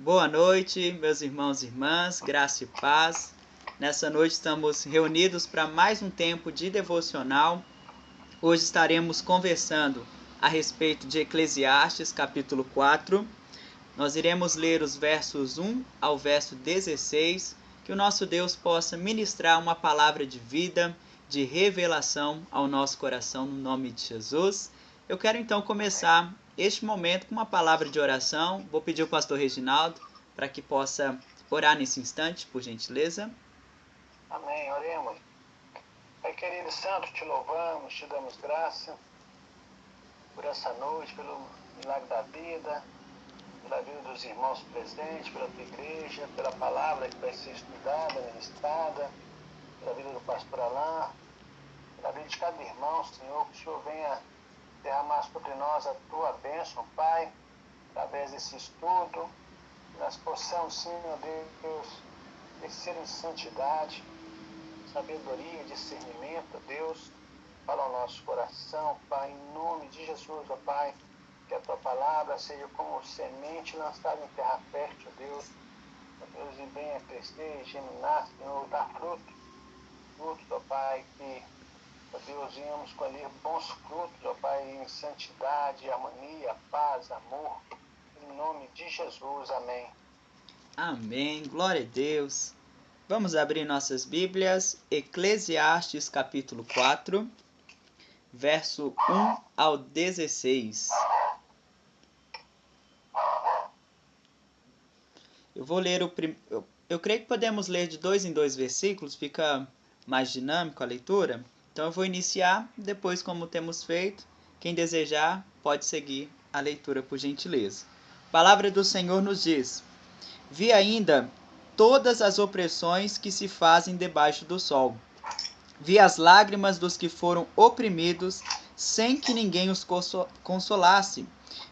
Boa noite, meus irmãos e irmãs, graça e paz. Nessa noite estamos reunidos para mais um tempo de devocional. Hoje estaremos conversando a respeito de Eclesiastes, capítulo 4. Nós iremos ler os versos 1 ao verso 16, que o nosso Deus possa ministrar uma palavra de vida, de revelação ao nosso coração, no nome de Jesus. Eu quero então começar este momento com uma palavra de oração. Vou pedir ao pastor Reginaldo para que possa orar nesse instante, por gentileza. Amém, oremos. Pai querido e santo, te louvamos, te damos graça por essa noite, pelo milagre da vida, pela vida dos irmãos presentes, pela tua igreja, pela palavra que vai ser estudada, ministrada, pela vida do pastor Alain, pela vida de cada irmão, Senhor, que o Senhor venha derramar sobre nós a tua bênção, Pai, através desse estudo, que nós possamos, Senhor Deus, crescer em santidade, sabedoria, discernimento, Deus, para o nosso coração, Pai, em nome de Jesus, ó Pai, que a tua palavra seja como semente lançada em terra fértil, Deus, ó Deus, e venha crescer, germinar, Senhor, dar frutos, ó Pai, que, ó Deus, venhamos colher bons frutos, ó Pai, em santidade, harmonia, paz, amor, em nome de Jesus, amém. Amém, glória a Deus. Vamos abrir nossas Bíblias, Eclesiastes capítulo 4, verso 1 ao 16. Eu vou ler eu creio que podemos ler de 2 em 2 versículos, fica mais dinâmico a leitura. Então eu vou iniciar, depois como temos feito, quem desejar pode seguir a leitura por gentileza. A palavra do Senhor nos diz: Vi ainda todas as opressões que se fazem debaixo do sol. Vi as lágrimas dos que foram oprimidos, sem que ninguém os consolasse.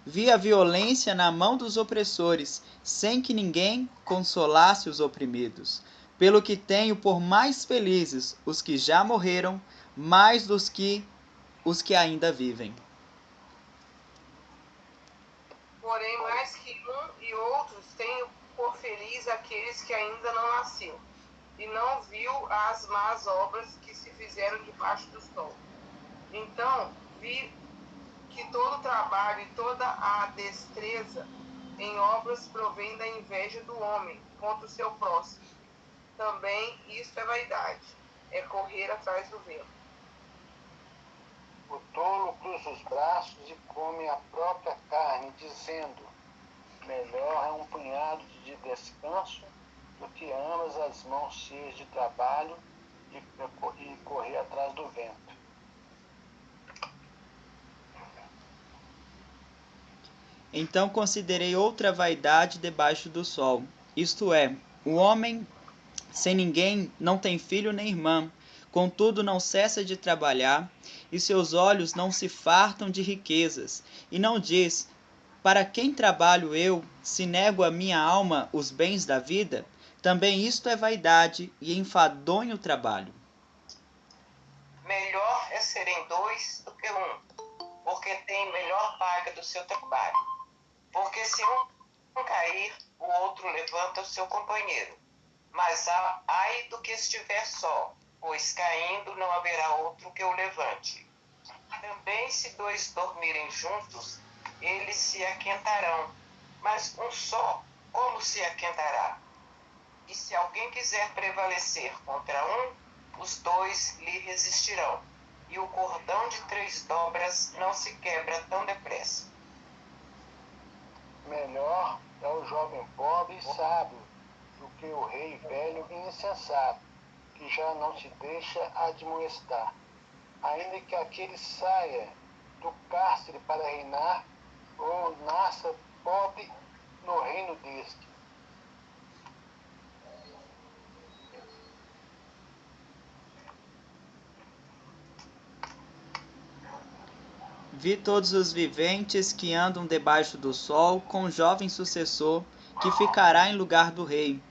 Vi a violência na mão dos opressores, sem que ninguém consolasse os oprimidos. Pelo que tenho por mais felizes os que já morreram, mais dos que os que ainda vivem. Porém, mais que um e outros tenho por feliz aqueles que ainda não nasceram, e não viu as más obras que se fizeram debaixo do sol. Então vi que todo trabalho e toda a destreza em obras provém da inveja do homem contra o seu próximo. Também isto é vaidade, é correr atrás do vento. O tolo cruza os braços e come a própria carne, dizendo: melhor é um punhado de descanso do que ambas as mãos cheias de trabalho e correr atrás do vento. Então considerei outra vaidade debaixo do sol, isto é, o homem sem ninguém não tem filho nem irmã, contudo não cessa de trabalhar, e seus olhos não se fartam de riquezas, e não diz: para quem trabalho eu, se nego à minha alma os bens da vida? Também isto é vaidade e enfadonho trabalho. Melhor é serem dois do que um, porque tem melhor paga do seu trabalho. Porque se um cair, o outro levanta o seu companheiro. Mas ai do que estiver só, pois caindo não haverá outro que o levante. Também se dois dormirem juntos, eles se aquentarão, mas um só, como se aquentará? E se alguém quiser prevalecer contra um, os dois lhe resistirão, e o cordão de 3 dobras não se quebra tão depressa. Melhor é o jovem pobre e sábio do que o rei velho e insensato, que já não se deixa admoestar. Ainda que aquele saia do cárcere para reinar, ou nasça pobre no reino deste. Vi todos os viventes que andam debaixo do sol, com o jovem sucessor, que ficará em lugar do rei.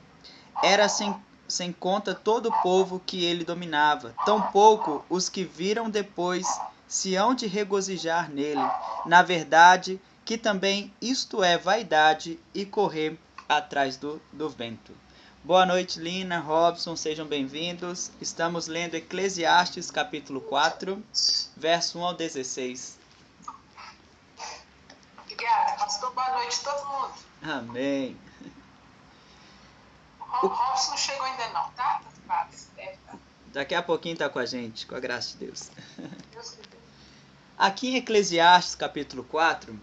Era sem conta todo o povo que ele dominava, tampouco os que viram depois se hão de regozijar nele. Na verdade, que também isto é vaidade e correr atrás do vento. Boa noite, Lina, Robson, sejam bem-vindos. Estamos lendo Eclesiastes, capítulo 4, verso 1 ao 16. Obrigada, pastor. Boa noite a todo mundo. Amém. Robson não chegou ainda não, tá? Daqui a pouquinho está com a gente, com a graça de Deus. Deus que Deus. Aqui em Eclesiastes, capítulo 4,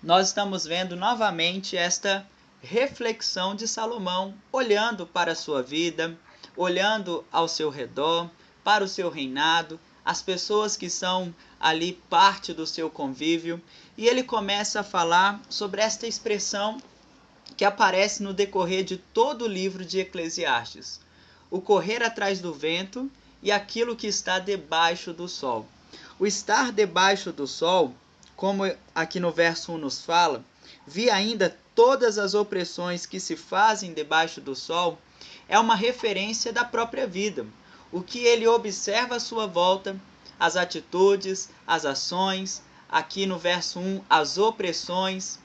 nós estamos vendo novamente esta reflexão de Salomão, olhando para a sua vida, olhando ao seu redor, para o seu reinado, as pessoas que são ali parte do seu convívio, e ele começa a falar sobre esta expressão que aparece no decorrer de todo o livro de Eclesiastes: o correr atrás do vento e aquilo que está debaixo do sol. O estar debaixo do sol, como aqui no verso 1 nos fala, vi ainda todas as opressões que se fazem debaixo do sol, é uma referência da própria vida. O que ele observa à sua volta, as atitudes, as ações, aqui no verso 1, as opressões,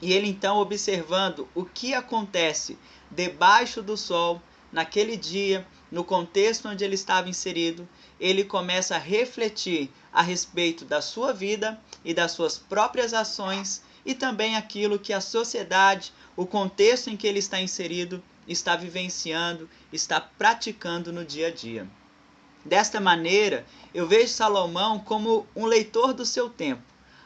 e ele então observando o que acontece debaixo do sol, naquele dia, no contexto onde ele estava inserido, ele começa a refletir a respeito da sua vida e das suas próprias ações e também aquilo que a sociedade, o contexto em que ele está inserido, está vivenciando, está praticando no dia a dia. Desta maneira, eu vejo Salomão como um leitor do seu tempo,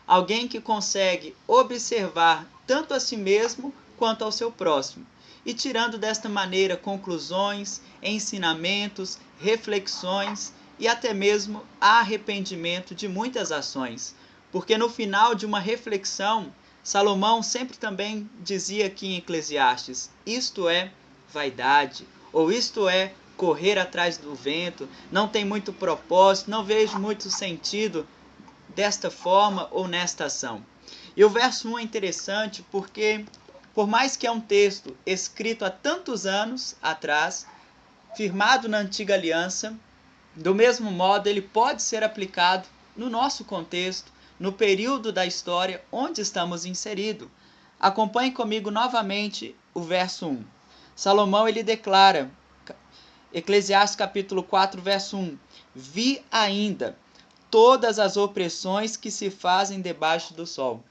alguém que consegue observar tanto a si mesmo quanto ao seu próximo, e tirando desta maneira conclusões, ensinamentos, reflexões e até mesmo arrependimento de muitas ações. Porque no final de uma reflexão, Salomão sempre também dizia aqui em Eclesiastes: isto é vaidade, ou isto é correr atrás do vento, não tem muito propósito, não vejo muito sentido desta forma ou nesta ação. E o verso 1 é interessante porque, por mais que é um texto escrito há tantos anos atrás, firmado na antiga aliança, do mesmo modo ele pode ser aplicado no nosso contexto, no período da história onde estamos inseridos. Acompanhe comigo novamente o verso 1. Salomão ele declara, Eclesiastes capítulo 4, verso 1, vi ainda todas as opressões que se fazem debaixo do sol.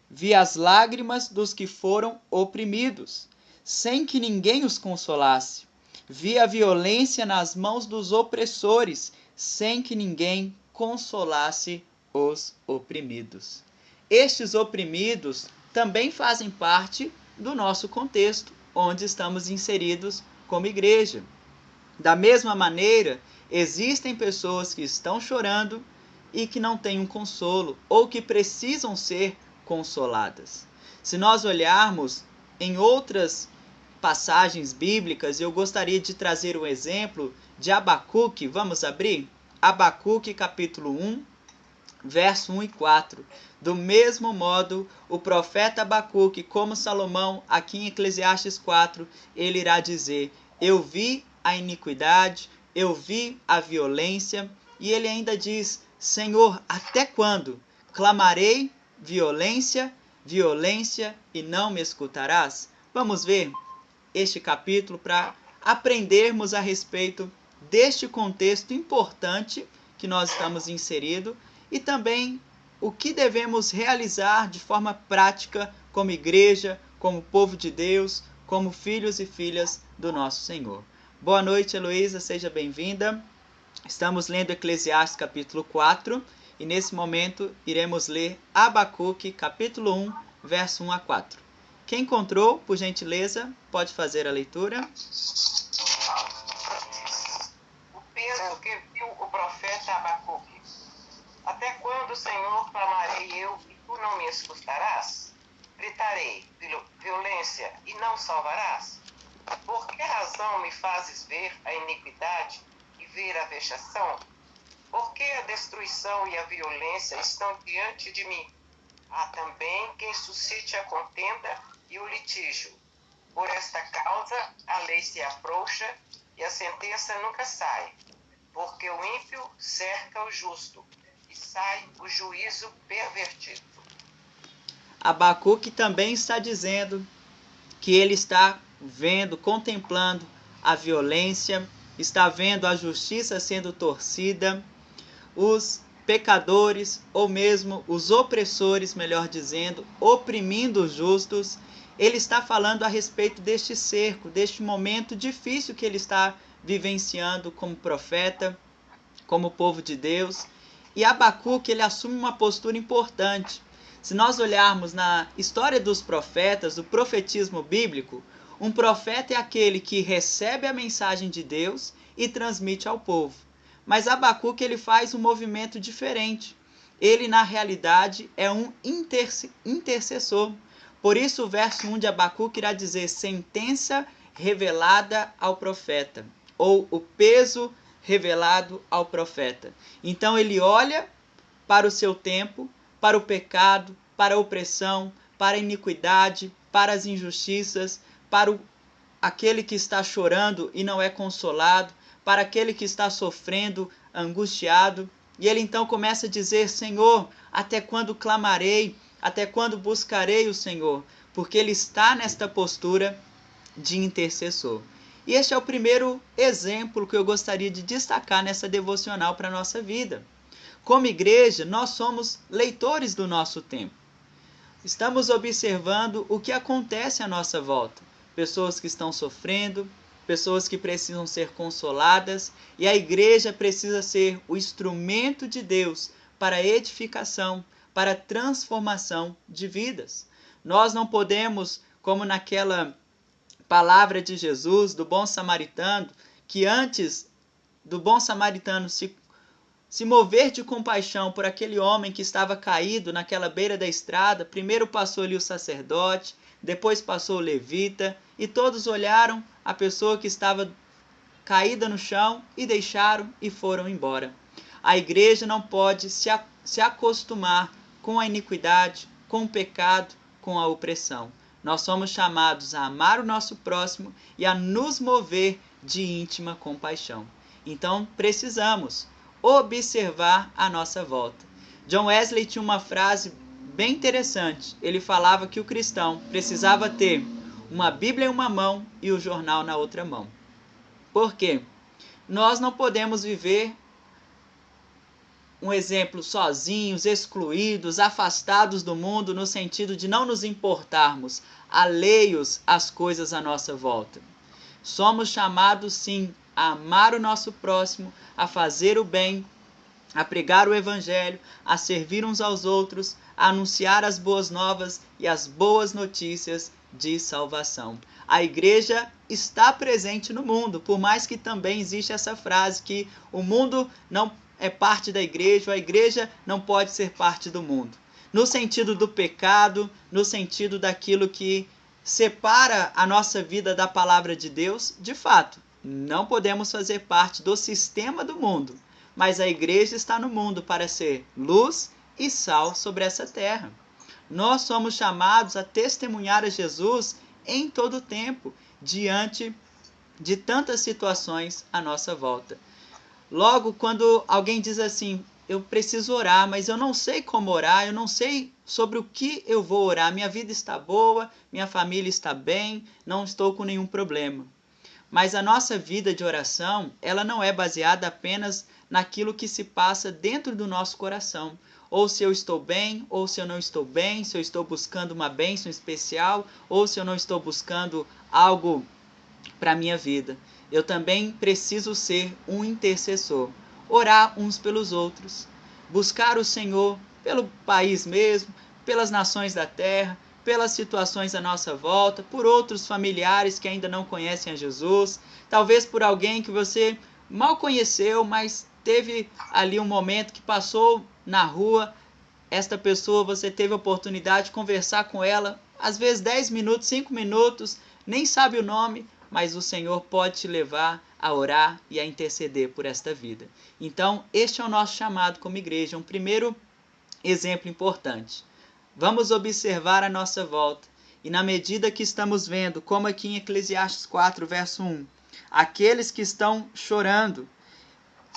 Vi as lágrimas dos que foram oprimidos, sem que ninguém os consolasse. Vi a violência nas mãos dos opressores, sem que ninguém consolasse os oprimidos. Estes oprimidos também fazem parte do nosso contexto, onde estamos inseridos como igreja. Da mesma maneira, existem pessoas que estão chorando e que não têm um consolo, ou que precisam ser consoladas. Se nós olharmos em outras passagens bíblicas, eu gostaria de trazer um exemplo de Abacuque. Vamos abrir? Abacuque capítulo 1, verso 1 e 4. Do mesmo modo, o profeta Abacuque, como Salomão, aqui em Eclesiastes 4, ele irá dizer: eu vi a iniquidade, eu vi a violência, e ele ainda diz: Senhor, até quando? Clamarei violência, violência, e não me escutarás? Vamos ver este capítulo para aprendermos a respeito deste contexto importante que nós estamos inseridos e também o que devemos realizar de forma prática como igreja, como povo de Deus, como filhos e filhas do nosso Senhor. Boa noite, Heloísa, seja bem-vinda. Estamos lendo Eclesiastes capítulo 4 e nesse momento iremos ler Abacuque capítulo 1, verso 1 a 4. Quem encontrou, por gentileza, pode fazer a leitura. O peso que viu o profeta Abacuque. Até quando, Senhor, clamarei eu e tu não me escutarás? Gritarei violência e não salvarás? Por que razão me fazes ver a iniquidade e ver a vexação? Por que a destruição e a violência estão diante de mim? Há também quem suscite a contenda e o litígio. Por esta causa a lei se afrouxa e a sentença nunca sai, porque o ímpio cerca o justo e sai o juízo pervertido. Abacuque também está dizendo que ele está vendo, contemplando a violência, está vendo a justiça sendo torcida, os pecadores, ou mesmo os opressores, melhor dizendo, oprimindo os justos. Ele está falando a respeito deste cerco, deste momento difícil que ele está vivenciando como profeta, como povo de Deus. E Abacuque, ele assume uma postura importante. Se nós olharmos na história dos profetas, do profetismo bíblico, um profeta é aquele que recebe a mensagem de Deus e transmite ao povo. Mas Abacuque, ele faz um movimento diferente. Ele, na realidade, é um intercessor. Por isso, o verso 1 de Abacuque irá dizer sentença revelada ao profeta, ou o peso revelado ao profeta. Então, ele olha para o seu tempo, para o pecado, para a opressão, para a iniquidade, para as injustiças, para aquele que está chorando e não é consolado, para aquele que está sofrendo, angustiado. E ele então começa a dizer: Senhor, até quando clamarei? Até quando buscarei o Senhor? Porque ele está nesta postura de intercessor. E este é o primeiro exemplo que eu gostaria de destacar nessa devocional para a nossa vida. Como igreja, nós somos leitores do nosso tempo. Estamos observando o que acontece à nossa volta. Pessoas que estão sofrendo, pessoas que precisam ser consoladas, e a igreja precisa ser o instrumento de Deus para a edificação, para a transformação de vidas. Nós não podemos, como naquela palavra de Jesus, do bom samaritano, que antes do bom samaritano se mover de compaixão por aquele homem que estava caído naquela beira da estrada, primeiro passou ali o sacerdote, depois passou o levita, e todos olharam a pessoa que estava caída no chão e deixaram e foram embora. A igreja não pode se acostumar com a iniquidade, com o pecado, com a opressão. Nós somos chamados a amar o nosso próximo e a nos mover de íntima compaixão. Então, precisamos observar a nossa volta. John Wesley tinha uma frase bem interessante. Ele falava que o cristão precisava ter uma Bíblia em uma mão e o jornal na outra mão. Por quê? Nós não podemos viver um exemplo sozinhos, excluídos, afastados do mundo, no sentido de não nos importarmos, alheios às coisas à nossa volta. Somos chamados, sim, a amar o nosso próximo, a fazer o bem, a pregar o evangelho, a servir uns aos outros, a anunciar as boas novas e as boas notícias de salvação. A igreja está presente no mundo, por mais que também existe essa frase que o mundo não é parte da igreja, a igreja não pode ser parte do mundo. No sentido do pecado, no sentido daquilo que separa a nossa vida da palavra de Deus, de fato, não podemos fazer parte do sistema do mundo, mas a igreja está no mundo para ser luz e sal sobre essa terra. Nós somos chamados a testemunhar a Jesus em todo o tempo, diante de tantas situações à nossa volta. Logo, quando alguém diz assim, eu preciso orar, mas eu não sei como orar, eu não sei sobre o que eu vou orar, minha vida está boa, minha família está bem, não estou com nenhum problema. Mas a nossa vida de oração, ela não é baseada apenas naquilo que se passa dentro do nosso coração. Ou se eu estou bem, ou se eu não estou bem, se eu estou buscando uma bênção especial, ou se eu não estou buscando algo para a minha vida. Eu também preciso ser um intercessor, orar uns pelos outros, buscar o Senhor pelo país mesmo, pelas nações da terra, pelas situações à nossa volta, por outros familiares que ainda não conhecem a Jesus, talvez por alguém que você mal conheceu, mas teve ali um momento que passou na rua, esta pessoa você teve a oportunidade de conversar com ela, às vezes 10 minutos, 5 minutos, nem sabe o nome, mas o Senhor pode te levar a orar e a interceder por esta vida. Então, este é o nosso chamado como igreja, um primeiro exemplo importante. Vamos observar a nossa volta, e na medida que estamos vendo, como aqui em Eclesiastes 4, verso 1, aqueles que estão chorando,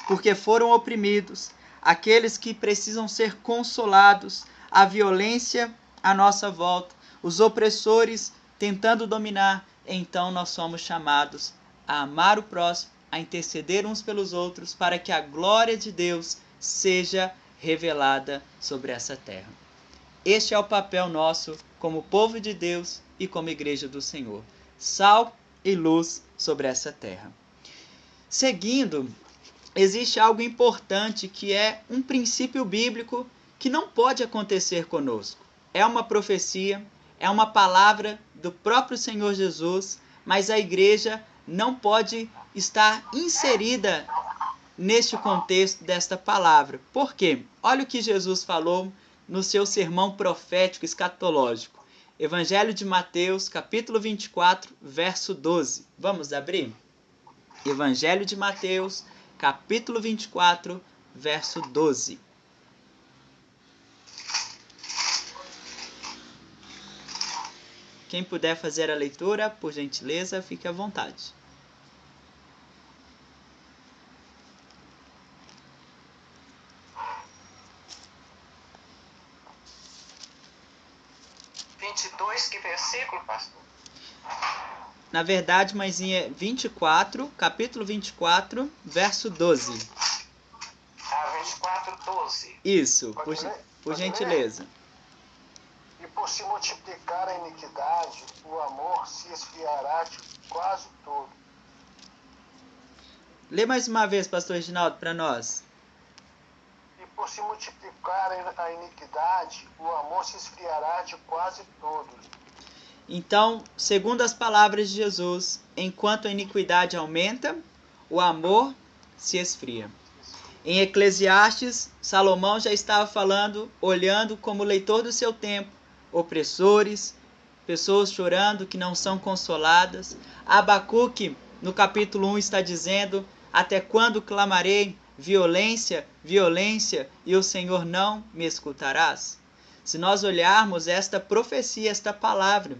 porque foram oprimidos, aqueles que precisam ser consolados, a violência à nossa volta, os opressores tentando dominar, então nós somos chamados a amar o próximo, a interceder uns pelos outros, para que a glória de Deus seja revelada sobre essa terra. Este é o papel nosso como povo de Deus e como igreja do Senhor. Sal e luz sobre essa terra. Seguindo, existe algo importante que é um princípio bíblico que não pode acontecer conosco. É uma profecia, é uma palavra do próprio Senhor Jesus, mas a igreja não pode estar inserida neste contexto desta palavra. Por quê? Olha o que Jesus falou no seu sermão profético escatológico. Evangelho de Mateus, capítulo 24, verso 12. Vamos abrir? Evangelho de Mateus, capítulo 24, verso 12. Quem puder fazer a leitura, por gentileza, fique à vontade. Que versículo, pastor? Na verdade, mãezinha, 24, capítulo 24, verso 12. 24, 12. Isso, Pode por ler? gentileza. E por se multiplicar a iniquidade, o amor se esfriará de quase todo. Lê mais uma vez, pastor Reginaldo, para nós. E por se multiplicar a iniquidade, o amor se esfriará de quase todos. Então, segundo as palavras de Jesus, enquanto a iniquidade aumenta, o amor se esfria. Em Eclesiastes, Salomão já estava falando, olhando como leitor do seu tempo, opressores, pessoas chorando que não são consoladas. Abacuque, no capítulo 1, está dizendo: até quando clamarei violência, violência, e o Senhor não me escutarás? Se nós olharmos esta profecia, esta palavra,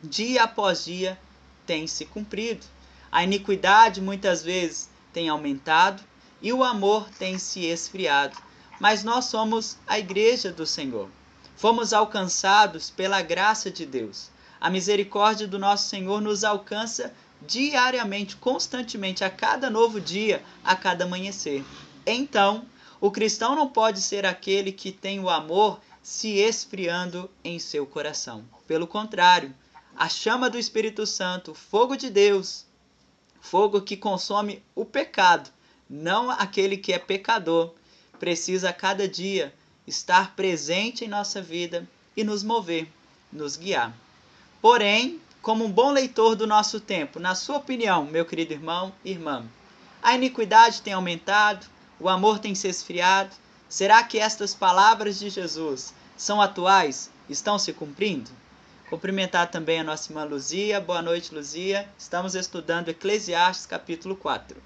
dia após dia tem se cumprido. A iniquidade muitas vezes tem aumentado e o amor tem se esfriado. Mas nós somos a igreja do Senhor. Fomos alcançados pela graça de Deus. A misericórdia do nosso Senhor nos alcança diariamente, constantemente, a cada novo dia, a cada amanhecer. Então, o cristão não pode ser aquele que tem o amor se esfriando em seu coração. Pelo contrário, a chama do Espírito Santo, o fogo de Deus, fogo que consome o pecado, não aquele que é pecador, precisa a cada dia estar presente em nossa vida e nos mover, nos guiar. Porém, como um bom leitor do nosso tempo, na sua opinião, meu querido irmão e irmã, a iniquidade tem aumentado, o amor tem se esfriado? Será que estas palavras de Jesus são atuais? Estão se cumprindo? Cumprimentar também a nossa irmã Luzia. Boa noite, Luzia. Estamos estudando Eclesiastes, capítulo 4.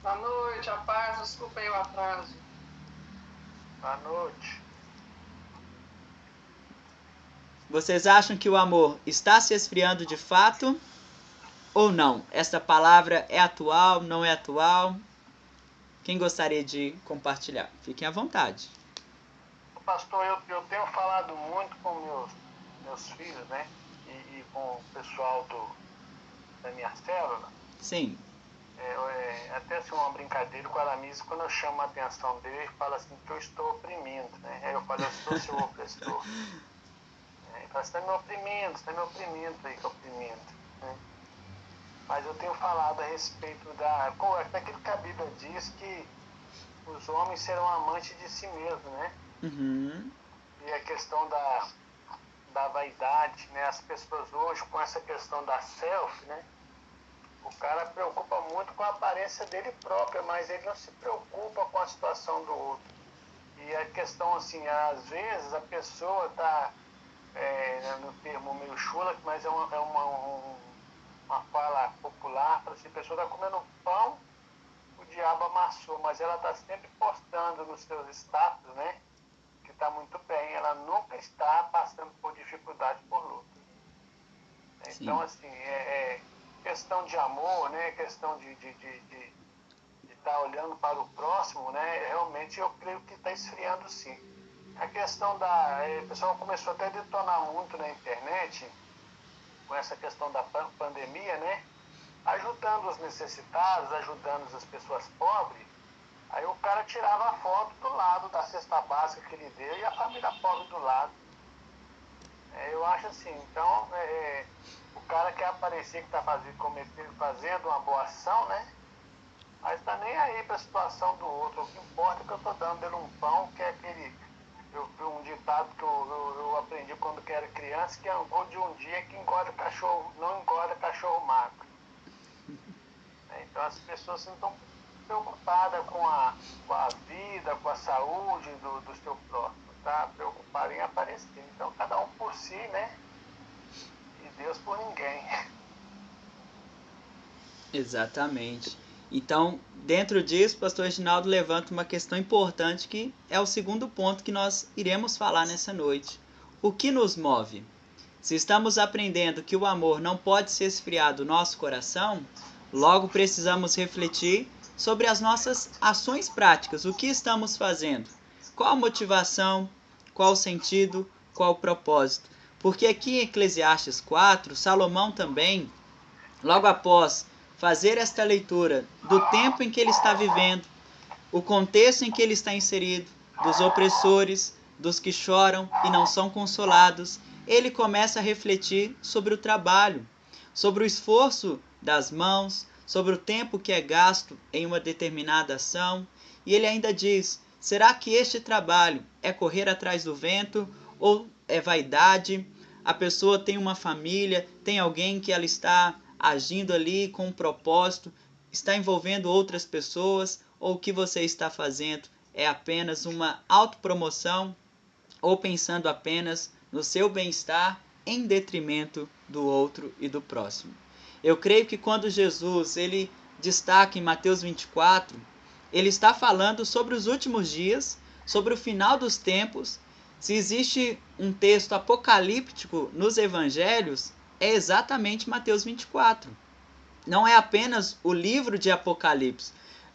Boa noite, a paz, desculpa aí o atraso. Boa noite. Vocês acham que o amor está se esfriando de fato ou não? Esta palavra é atual, não é atual? Quem gostaria de compartilhar? Fiquem à vontade. Pastor, eu tenho falado muito com meus filhos, né? E com o pessoal da minha célula. Sim. Até assim, uma brincadeira com a Aramis, quando eu chamo a atenção dele, ele fala assim que eu estou oprimindo, né? Aí eu falo, eu sou seu opressor. Ele fala, você está me oprimindo aí, oprimindo. Né? Mas eu tenho falado a respeito daquilo que a Bíblia diz que os homens serão amantes de si mesmos, né? Uhum. E a questão da vaidade, né? As pessoas hoje, com essa questão da selfie, né? O cara preocupa muito com a aparência dele própria, mas ele não se preocupa com a situação do outro. E a questão, assim, às vezes a pessoa está, no termo meio chula, mas é uma fala popular, para assim, a pessoa está comendo pão, o diabo amassou, mas ela está sempre postando nos seus status, né? Que está muito bem, ela nunca está passando por dificuldade, por luta. Então, assim, questão de amor, né? Questão de estar olhando para o próximo, né? Realmente eu creio que está esfriando sim. A questão o pessoal começou até a detonar muito na internet com essa questão da pandemia, né? Ajudando os necessitados, ajudando as pessoas pobres. Aí o cara tirava a foto do lado da cesta básica que ele deu e a família pobre do lado. Eu acho assim, então, o cara quer aparecer que está fazendo uma boa ação, né? Mas está nem aí para a situação do outro. O que importa é que eu estou dando ele um pão, que é aquele... Eu vi um ditado que eu aprendi quando eu era criança, que é um gol de um dia que não engorda cachorro magro. Então as pessoas não estão preocupadas com a vida, com a saúde do seu próximo, tá? Preocupado em aparecer. Então cada um por si, né? E Deus por ninguém. Exatamente. Então, dentro disso, o pastor Reginaldo levanta uma questão importante que é o segundo ponto que nós iremos falar nessa noite. O que nos move? Se estamos aprendendo que o amor não pode se esfriar do nosso coração, logo precisamos refletir sobre as nossas ações práticas. O que estamos fazendo? Qual a motivação? Qual o sentido? Qual o propósito? Porque aqui em Eclesiastes 4, Salomão também, logo após fazer esta leitura do tempo em que ele está vivendo, o contexto em que ele está inserido, dos opressores, dos que choram e não são consolados, ele começa a refletir sobre o trabalho, sobre o esforço das mãos, sobre o tempo que é gasto em uma determinada ação, e ele ainda diz: será que este trabalho é correr atrás do vento ou é vaidade? A pessoa tem uma família, tem alguém que ela está agindo ali com um propósito, está envolvendo outras pessoas, ou o que você está fazendo é apenas uma autopromoção ou pensando apenas no seu bem-estar em detrimento do outro e do próximo. Eu creio que quando Jesus ele destaca em Mateus 24, ele está falando sobre os últimos dias, sobre o final dos tempos. Se existe um texto apocalíptico nos evangelhos, é exatamente Mateus 24. Não é apenas o livro de Apocalipse.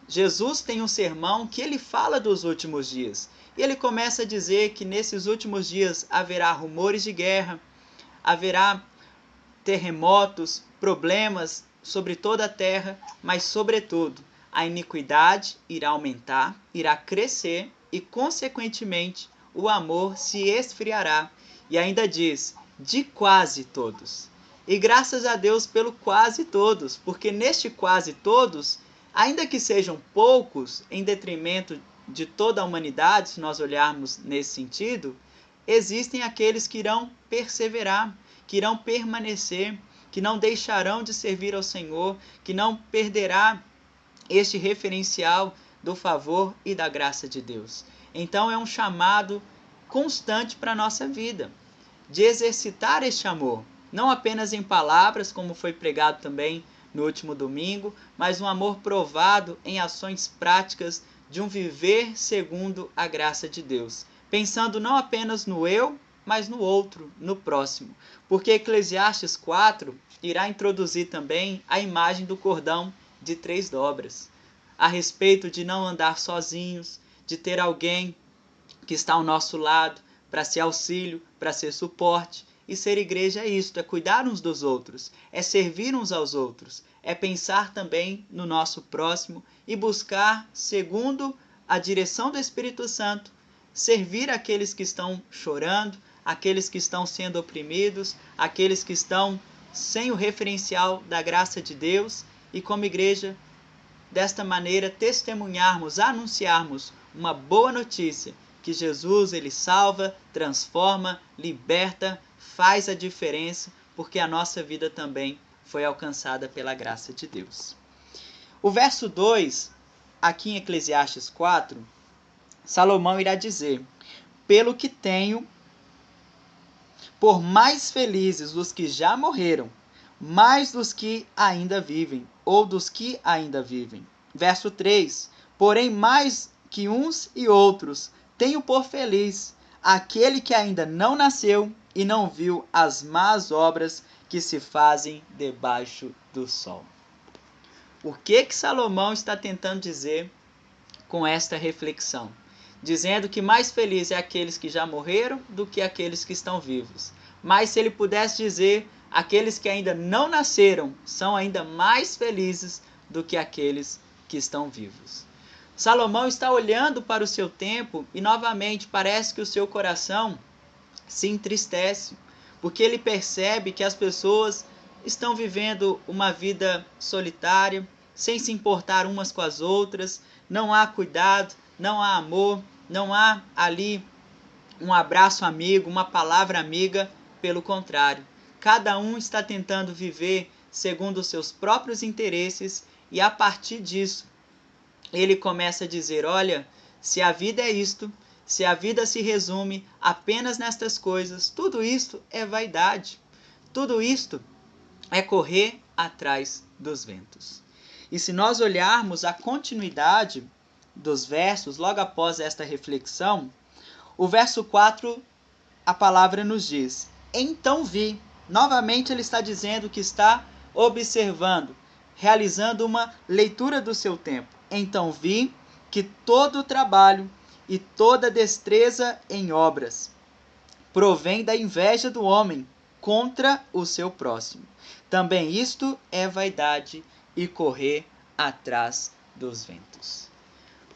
Jesus tem um sermão que ele fala dos últimos dias. E ele começa a dizer que nesses últimos dias haverá rumores de guerra, haverá terremotos, problemas sobre toda a terra, mas sobretudo a iniquidade irá aumentar, irá crescer e consequentemente o amor se esfriará. E ainda diz, de quase todos. E graças a Deus pelo quase todos, porque neste quase todos, ainda que sejam poucos em detrimento de toda a humanidade, se nós olharmos nesse sentido, existem aqueles que irão perseverar, que irão permanecer, que não deixarão de servir ao Senhor, que não perderá este referencial do favor e da graça de Deus. Então é um chamado constante para a nossa vida, de exercitar este amor, não apenas em palavras, como foi pregado também no último domingo, mas um amor provado em ações práticas de um viver segundo a graça de Deus, pensando não apenas no eu, mas no outro, no próximo. Porque Eclesiastes 4 irá introduzir também a imagem do cordão de 3 dobras, a respeito de não andar sozinhos, de ter alguém que está ao nosso lado para ser auxílio, para ser suporte. E ser igreja é isto, é cuidar uns dos outros, é servir uns aos outros, é pensar também no nosso próximo e buscar, segundo a direção do Espírito Santo, servir aqueles que estão chorando, aqueles que estão sendo oprimidos, aqueles que estão sem o referencial da graça de Deus e como igreja, desta maneira, testemunharmos, anunciarmos uma boa notícia, que Jesus ele salva, transforma, liberta, faz a diferença, porque a nossa vida também foi alcançada pela graça de Deus. O verso 2, aqui em Eclesiastes 4, Salomão irá dizer: pelo que tenho, por mais felizes os que já morreram, mais dos que ainda vivem, ou dos que ainda vivem. Verso 3, porém mais que uns e outros, tenho por feliz aquele que ainda não nasceu e não viu as más obras que se fazem debaixo do sol. O que Salomão está tentando dizer com esta reflexão? Dizendo que mais feliz é aqueles que já morreram do que aqueles que estão vivos. Mas se ele pudesse dizer aqueles que ainda não nasceram são ainda mais felizes do que aqueles que estão vivos. Salomão está olhando para o seu tempo e novamente parece que o seu coração se entristece, porque ele percebe que as pessoas estão vivendo uma vida solitária, sem se importar umas com as outras, não há cuidado, não há amor, não há ali um abraço amigo, uma palavra amiga, pelo contrário. Cada um está tentando viver segundo os seus próprios interesses e a partir disso ele começa a dizer, olha, se a vida é isto, se a vida se resume apenas nestas coisas, tudo isto é vaidade. Tudo isto é correr atrás dos ventos. E se nós olharmos a continuidade dos versos, logo após esta reflexão, o verso 4, a palavra nos diz, então vi. Novamente ele está dizendo que está observando, realizando uma leitura do seu tempo. Então vi que todo o trabalho e toda destreza em obras provém da inveja do homem contra o seu próximo. Também isto é vaidade e correr atrás dos ventos.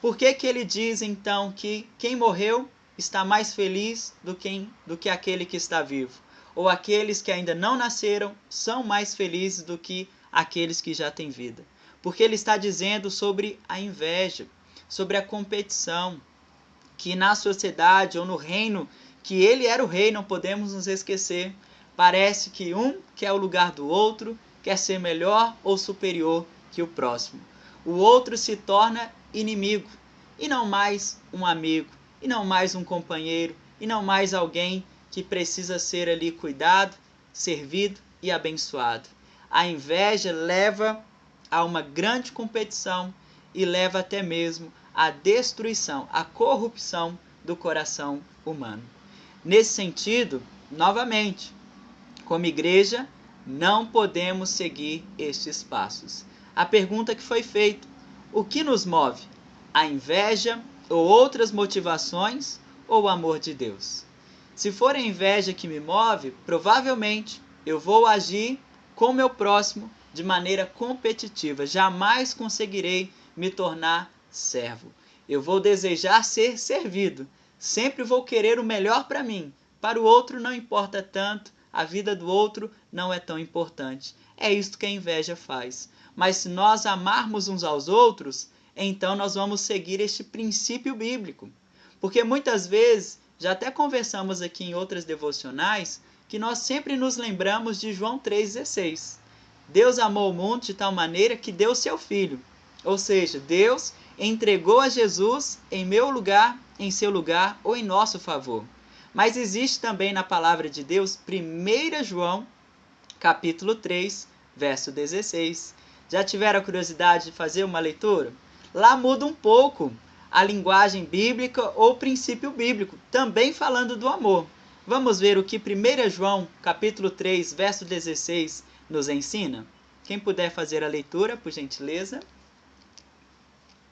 Por que ele diz então que quem morreu está mais feliz do que aquele que está vivo? Ou aqueles que ainda não nasceram são mais felizes do que aqueles que já têm vida? Porque ele está dizendo sobre a inveja, sobre a competição, que na sociedade ou no reino, que ele era o rei, não podemos nos esquecer, parece que um quer o lugar do outro, quer ser melhor ou superior que o próximo. O outro se torna inimigo, e não mais um amigo, e não mais um companheiro, e não mais alguém que precisa ser ali cuidado, servido e abençoado. A inveja leva a uma grande competição e leva até mesmo à destruição, à corrupção do coração humano. Nesse sentido, novamente, como igreja, não podemos seguir estes passos. A pergunta que foi feita, o que nos move? A inveja ou outras motivações ou o amor de Deus? Se for a inveja que me move, provavelmente eu vou agir com o meu próximo de maneira competitiva. Jamais conseguirei me tornar servo. Eu vou desejar ser servido. Sempre vou querer o melhor para mim. Para o outro não importa tanto, a vida do outro não é tão importante. É isto que a inveja faz. Mas se nós amarmos uns aos outros, então nós vamos seguir este princípio bíblico. Porque muitas vezes, já até conversamos aqui em outras devocionais, que nós sempre nos lembramos de João 3,16. Deus amou o mundo de tal maneira que deu seu Filho. Ou seja, Deus entregou a Jesus em meu lugar, em seu lugar ou em nosso favor. Mas existe também na palavra de Deus, 1 João, capítulo 3, verso 16. Já tiveram a curiosidade de fazer uma leitura? Lá muda um pouco a linguagem bíblica ou princípio bíblico, também falando do amor. Vamos ver o que 1 João, capítulo 3, verso 16, nos ensina? Quem puder fazer a leitura, por gentileza.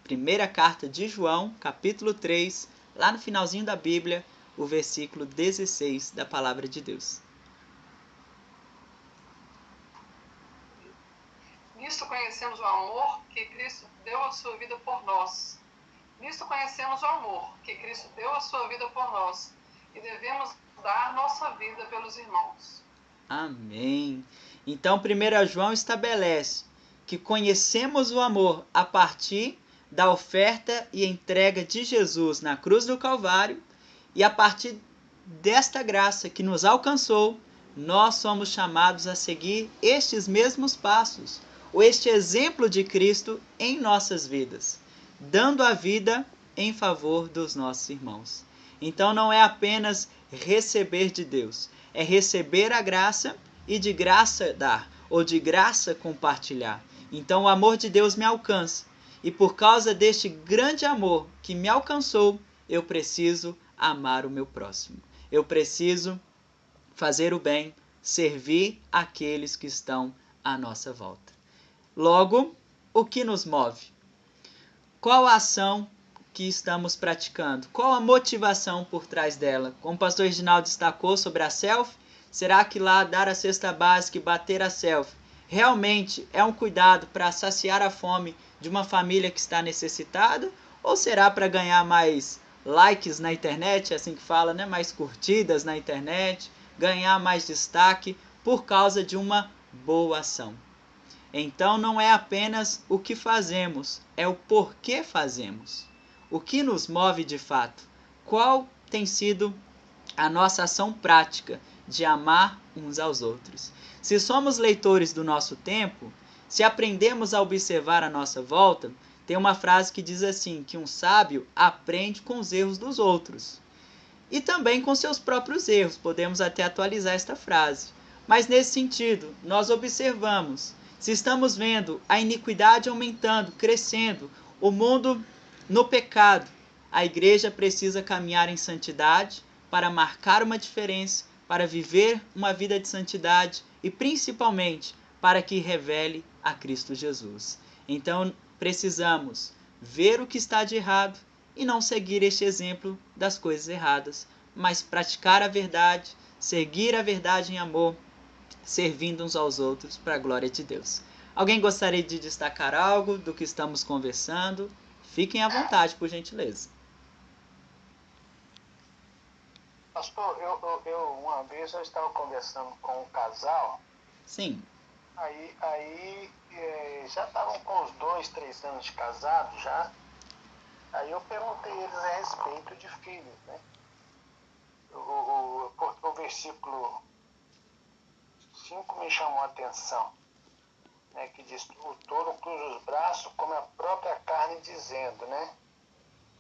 Primeira carta de João, capítulo 3, lá no finalzinho da Bíblia, o versículo 16 da palavra de Deus. Nisto conhecemos o amor que Cristo deu a sua vida por nós. Nisto conhecemos o amor que Cristo deu a sua vida por nós. E devemos dar nossa vida pelos irmãos. Amém. Então, 1 João estabelece que conhecemos o amor a partir da oferta e entrega de Jesus na cruz do Calvário, e a partir desta graça que nos alcançou, nós somos chamados a seguir estes mesmos passos, ou este exemplo de Cristo em nossas vidas, dando a vida em favor dos nossos irmãos. Então não é apenas receber de Deus, é receber a graça e de graça dar, ou de graça compartilhar. Então o amor de Deus me alcança, e por causa deste grande amor que me alcançou, eu preciso amar o meu próximo. Eu preciso fazer o bem, servir aqueles que estão à nossa volta. Logo, o que nos move? Qual a ação que estamos praticando? Qual a motivação por trás dela? Como o pastor Reginaldo destacou sobre a selfie, Será que lá dar a cesta básica e bater a selfie realmente é um cuidado para saciar a fome de uma família que está necessitada? Ou será para ganhar mais likes na internet, assim que fala, né? Mais curtidas na internet, ganhar mais destaque por causa de uma boa ação? Então não é apenas o que fazemos, é o porquê fazemos. O que nos move de fato? Qual tem sido a nossa ação prática de amar uns aos outros? Se somos leitores do nosso tempo, se aprendemos a observar a nossa volta, tem uma frase que diz assim, que um sábio aprende com os erros dos outros. E também com seus próprios erros, podemos até atualizar esta frase. Mas nesse sentido, nós observamos, se estamos vendo a iniquidade aumentando, crescendo, o mundo no pecado, a igreja precisa caminhar em santidade para marcar uma diferença, para viver uma vida de santidade e principalmente para que revele a Cristo Jesus. Então precisamos ver o que está de errado e não seguir este exemplo das coisas erradas, mas praticar a verdade, seguir a verdade em amor, servindo uns aos outros para a glória de Deus. Alguém gostaria de destacar algo do que estamos conversando? Fiquem à vontade, por gentileza. Pastor, uma vez eu estava conversando com um casal. Sim. Aí já estavam com uns 2, 3 anos de casado já. Aí eu perguntei eles a respeito de filhos, né? O versículo 5 me chamou a atenção, né? Que diz, o touro cruza os braços como a própria carne, dizendo, né?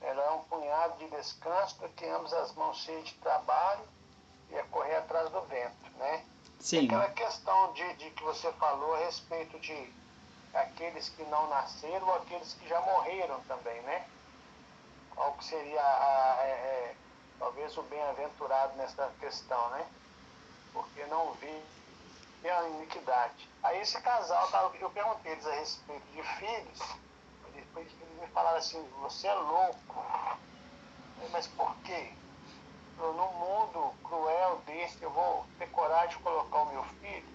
Ela é um punhado de descanso do que ambas as mãos cheias de trabalho e é correr atrás do vento, né? Sim. Aquela questão de que você falou a respeito de aqueles que não nasceram ou aqueles que já morreram também, né? Qual que seria talvez o bem-aventurado nessa questão, né? Porque não vi a iniquidade. Aí esse casal, eu perguntei eles a respeito de filhos, eles me falaram assim, você é louco. Mas por quê? No mundo cruel desse, eu vou ter coragem de colocar o meu filho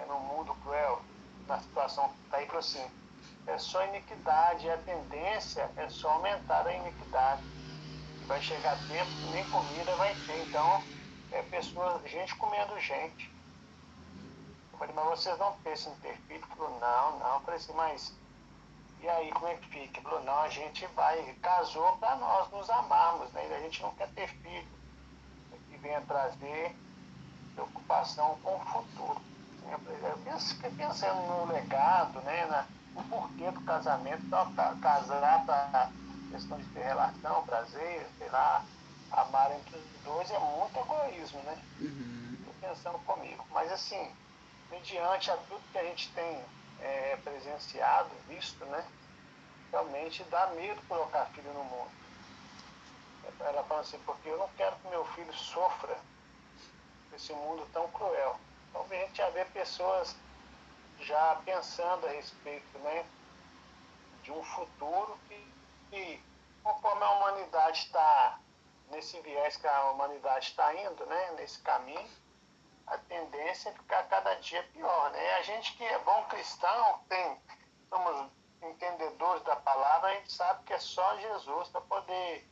num mundo cruel, na situação que está aí, falou assim, é só iniquidade, e a tendência é só aumentar a iniquidade. Vai chegar tempo que nem comida vai ter, então gente comendo gente. Eu falei, mas vocês não pensam em ter filho? Ele falou, não. Eu falei assim, mas e aí como é que fica? Ele falou, não, a gente casou para nós nos amarmos, né? E a gente não quer ter filho, que venha trazer preocupação com o futuro. Eu fiquei pensando no legado, né? O porquê do casamento, então, casar para questão de ter relação, prazer, sei lá, amar entre os dois é muito egoísmo, né? Estou pensando comigo. Mas assim, mediante a tudo que a gente tem presenciado, visto, né? Realmente dá medo colocar filho no mundo. Ela fala assim, porque eu não quero que meu filho sofra esse mundo tão cruel. Então a gente já vê pessoas já pensando a respeito, né, de um futuro que conforme a humanidade está nesse viés que a humanidade está indo, né, nesse caminho, a tendência é ficar cada dia pior, né? A gente que é bom cristão, somos entendedores da palavra, a gente sabe que é só Jesus para poder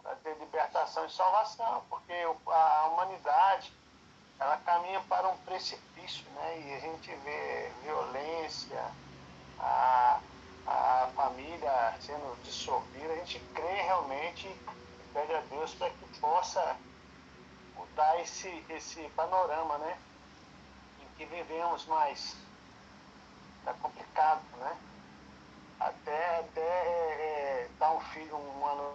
trazer libertação e salvação, porque a humanidade ela caminha para um precipício, né? E a gente vê violência, a família sendo dissolvida, a gente crê realmente e pede a Deus para que possa mudar esse panorama, né? Em que vivemos, mas está complicado, né? Até dar um filho, uma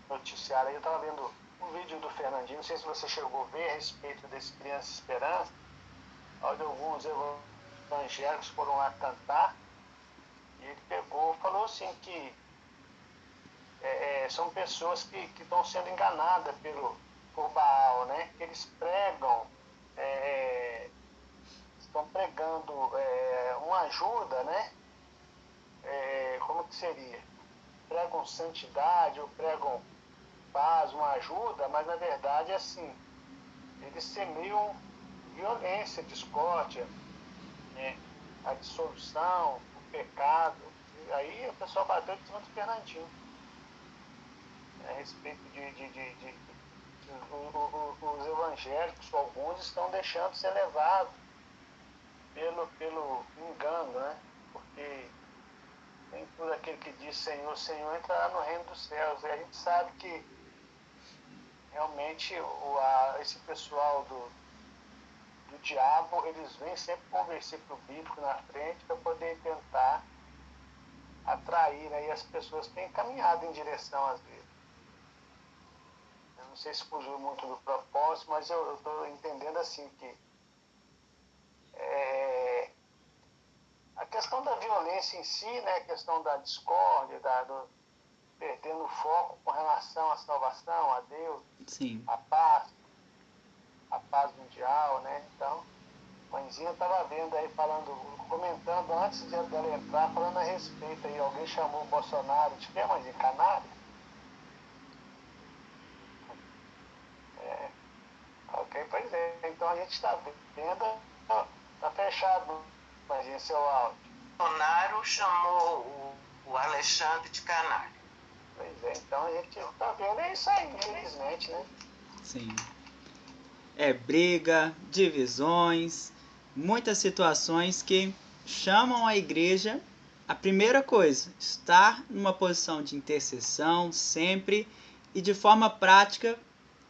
noticiário aí, eu estava vendo um vídeo do Fernandinho, não sei se você chegou a ver a respeito desse Criança Esperança, onde alguns evangélicos foram lá cantar, e ele falou assim que são pessoas que estão sendo enganadas por Baal, né? Que eles pregam, estão pregando uma ajuda, né? Como que seria? Pregam santidade ou pregam paz, uma ajuda, mas na verdade assim, eles semeiam violência, discórdia, né? A dissolução, o pecado. E aí o pessoal bateu de cima do Fernandinho. A respeito os evangélicos, alguns estão deixando ser levados pelo engano, né? Porque nem todo aquele que diz Senhor, Senhor entrará no reino dos céus. E a gente sabe que realmente esse pessoal do diabo, eles vêm sempre com o versículo bíblico na frente para poder tentar atrair, né? E as pessoas têm caminhado em direção às vezes. Eu não sei se fugiu muito do propósito, mas eu estou entendendo assim que a questão da violência em si, né? A questão da discórdia, perdendo o foco com relação à salvação, a Deus, Sim. a paz mundial, né? Então, a mãezinha estava vendo aí, comentando antes dela entrar, falando a respeito aí, alguém chamou o Bolsonaro de quê, mãezinha? Canário? Ok, pois é. Então a gente está vendo, está fechado, mãezinha, seu áudio. Bolsonaro chamou o Alexandre de canário. Pois é, então a gente está vendo, é isso aí, infelizmente, né? Sim. É briga, divisões, muitas situações que chamam a igreja, a primeira coisa, estar numa posição de intercessão sempre e de forma prática,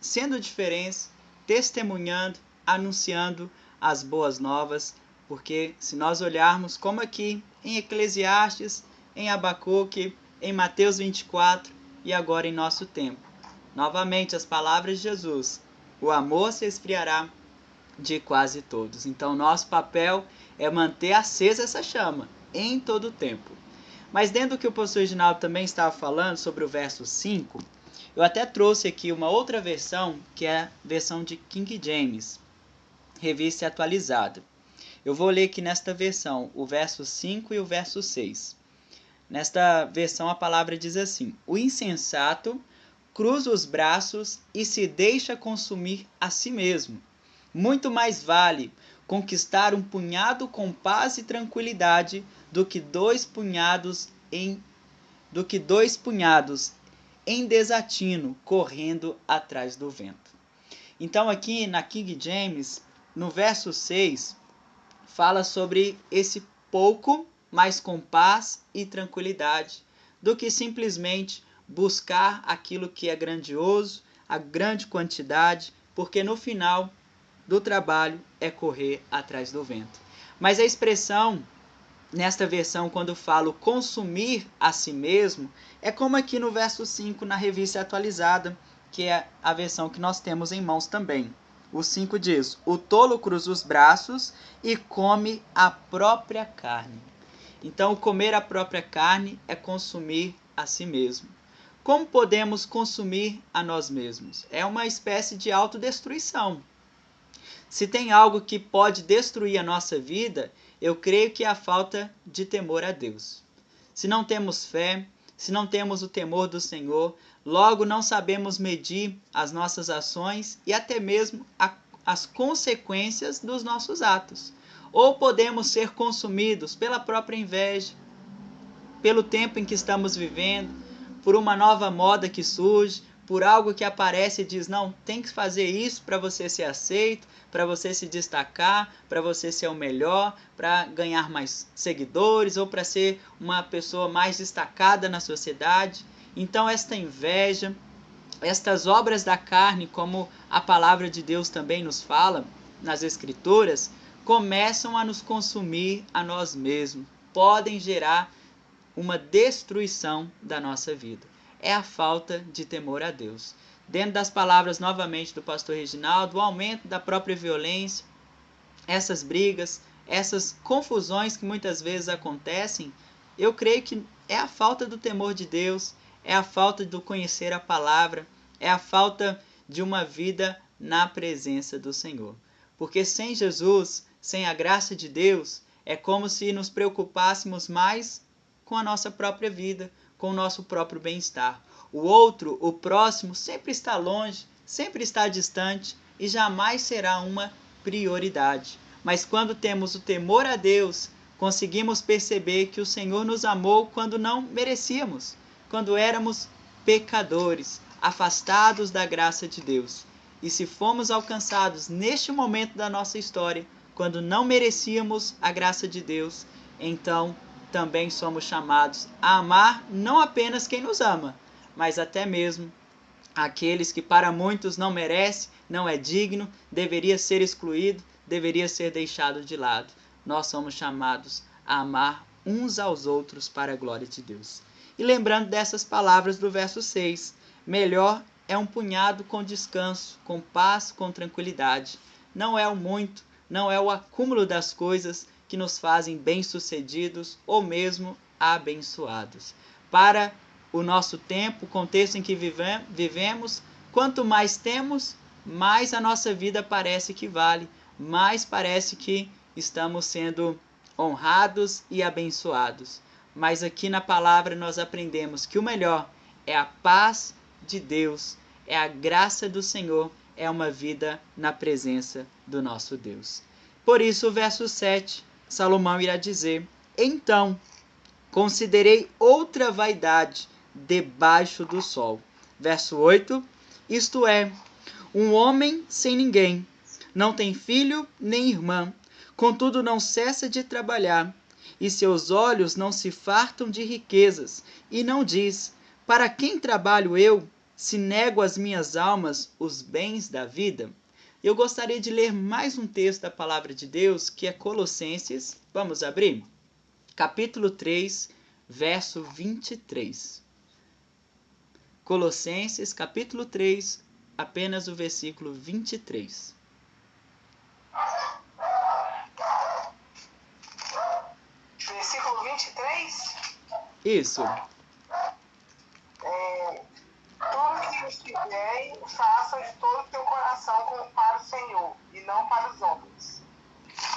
sendo diferença, testemunhando, anunciando as boas novas, porque se nós olharmos como aqui em Eclesiastes, em Abacuque, em Mateus 24 e agora em nosso tempo, novamente as palavras de Jesus, o amor se esfriará de quase todos. Então, nosso papel é manter acesa essa chama em todo o tempo. Mas dentro do que o pastor Reginaldo também estava falando sobre o verso 5, eu até trouxe aqui uma outra versão, que é a versão de King James, revista atualizada. Eu vou ler aqui nesta versão o verso 5 e o verso 6. Nesta versão a palavra diz assim: o insensato cruza os braços e se deixa consumir a si mesmo. Muito mais vale conquistar um punhado com paz e tranquilidade do que dois punhados em desatino correndo atrás do vento. Então aqui na King James, no verso 6, fala sobre esse pouco, mas com paz e tranquilidade, do que simplesmente buscar aquilo que é grandioso, a grande quantidade, porque no final do trabalho é correr atrás do vento. Mas a expressão, nesta versão, quando falo consumir a si mesmo, é como aqui no verso 5, na revista atualizada, que é a versão que nós temos em mãos também. O 5 diz: o tolo cruza os braços e come a própria carne. Então, comer a própria carne é consumir a si mesmo. Como podemos consumir a nós mesmos? É uma espécie de autodestruição. Se tem algo que pode destruir a nossa vida, eu creio que é a falta de temor a Deus. Se não temos fé, se não temos o temor do Senhor, logo não sabemos medir as nossas ações e até mesmo as consequências dos nossos atos. Ou podemos ser consumidos pela própria inveja, pelo tempo em que estamos vivendo, por uma nova moda que surge, por algo que aparece e diz, não, tem que fazer isso para você ser aceito, para você se destacar, para você ser o melhor, para ganhar mais seguidores ou para ser uma pessoa mais destacada na sociedade. Então esta inveja, estas obras da carne, como a palavra de Deus também nos fala nas Escrituras, começam a nos consumir a nós mesmos, podem gerar uma destruição da nossa vida. É a falta de temor a Deus. Dentro das palavras novamente do pastor Reginaldo, o aumento da própria violência, essas brigas, essas confusões que muitas vezes acontecem, eu creio que é a falta do temor de Deus, é a falta do conhecer a palavra, é a falta de uma vida na presença do Senhor. Porque sem Jesus, sem a graça de Deus, é como se nos preocupássemos mais com a nossa própria vida, com o nosso próprio bem-estar. O outro, o próximo, sempre está longe, sempre está distante, e jamais será uma prioridade. Mas quando temos o temor a Deus, conseguimos perceber que o Senhor nos amou quando não merecíamos, quando éramos pecadores, afastados da graça de Deus. E se fomos alcançados neste momento da nossa história, quando não merecíamos a graça de Deus, então também somos chamados a amar não apenas quem nos ama, mas até mesmo aqueles que para muitos não merece, não é digno, deveria ser excluído, deveria ser deixado de lado. Nós somos chamados a amar uns aos outros para a glória de Deus. E lembrando dessas palavras do verso 6, melhor é um punhado com descanso, com paz, com tranquilidade. Não é o muito, não é o acúmulo das coisas que nos fazem bem-sucedidos ou mesmo abençoados. Para o nosso tempo, o contexto em que vivemos, quanto mais temos, mais a nossa vida parece que vale, mais parece que estamos sendo honrados e abençoados. Mas aqui na palavra nós aprendemos que o melhor é a paz de Deus, é a graça do Senhor, é uma vida na presença do nosso Deus. Por isso, o verso 7, Salomão irá dizer: então, considerei outra vaidade debaixo do sol. Verso 8, isto é, um homem sem ninguém, não tem filho nem irmã, contudo não cessa de trabalhar, e seus olhos não se fartam de riquezas, e não diz: para quem trabalho eu, se nego às minhas almas os bens da vida? Eu gostaria de ler mais um texto da palavra de Deus, que é Colossenses, vamos abrir? Capítulo 3, verso 23. Colossenses, capítulo 3, apenas o versículo 23. Versículo 23? Isso. Tudo que estiverem, façam de todo o teu coração como para o Senhor, e não para os homens.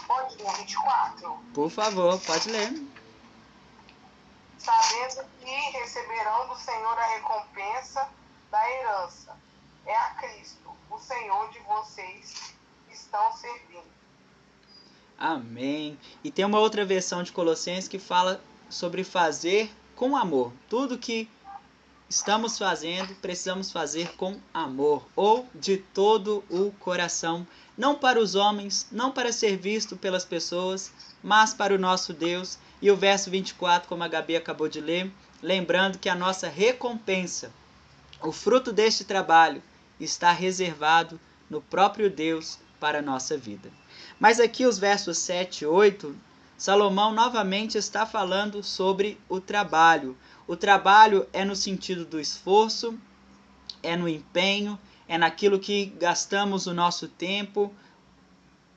Pode ler 24? Por favor, pode ler. Sabendo que receberão do Senhor a recompensa da herança. É a Cristo, o Senhor de vocês, que estão servindo. Amém. E tem uma outra versão de Colossenses que fala sobre fazer com amor. Tudo que estamos fazendo, precisamos fazer com amor, ou de todo o coração, não para os homens, não para ser visto pelas pessoas, mas para o nosso Deus. E o verso 24, como a Gabi acabou de ler, lembrando que a nossa recompensa, o fruto deste trabalho, está reservado no próprio Deus para a nossa vida. Mas aqui os versos 7 e 8, Salomão novamente está falando sobre o trabalho. O trabalho é no sentido do esforço, é no empenho, é naquilo que gastamos o nosso tempo,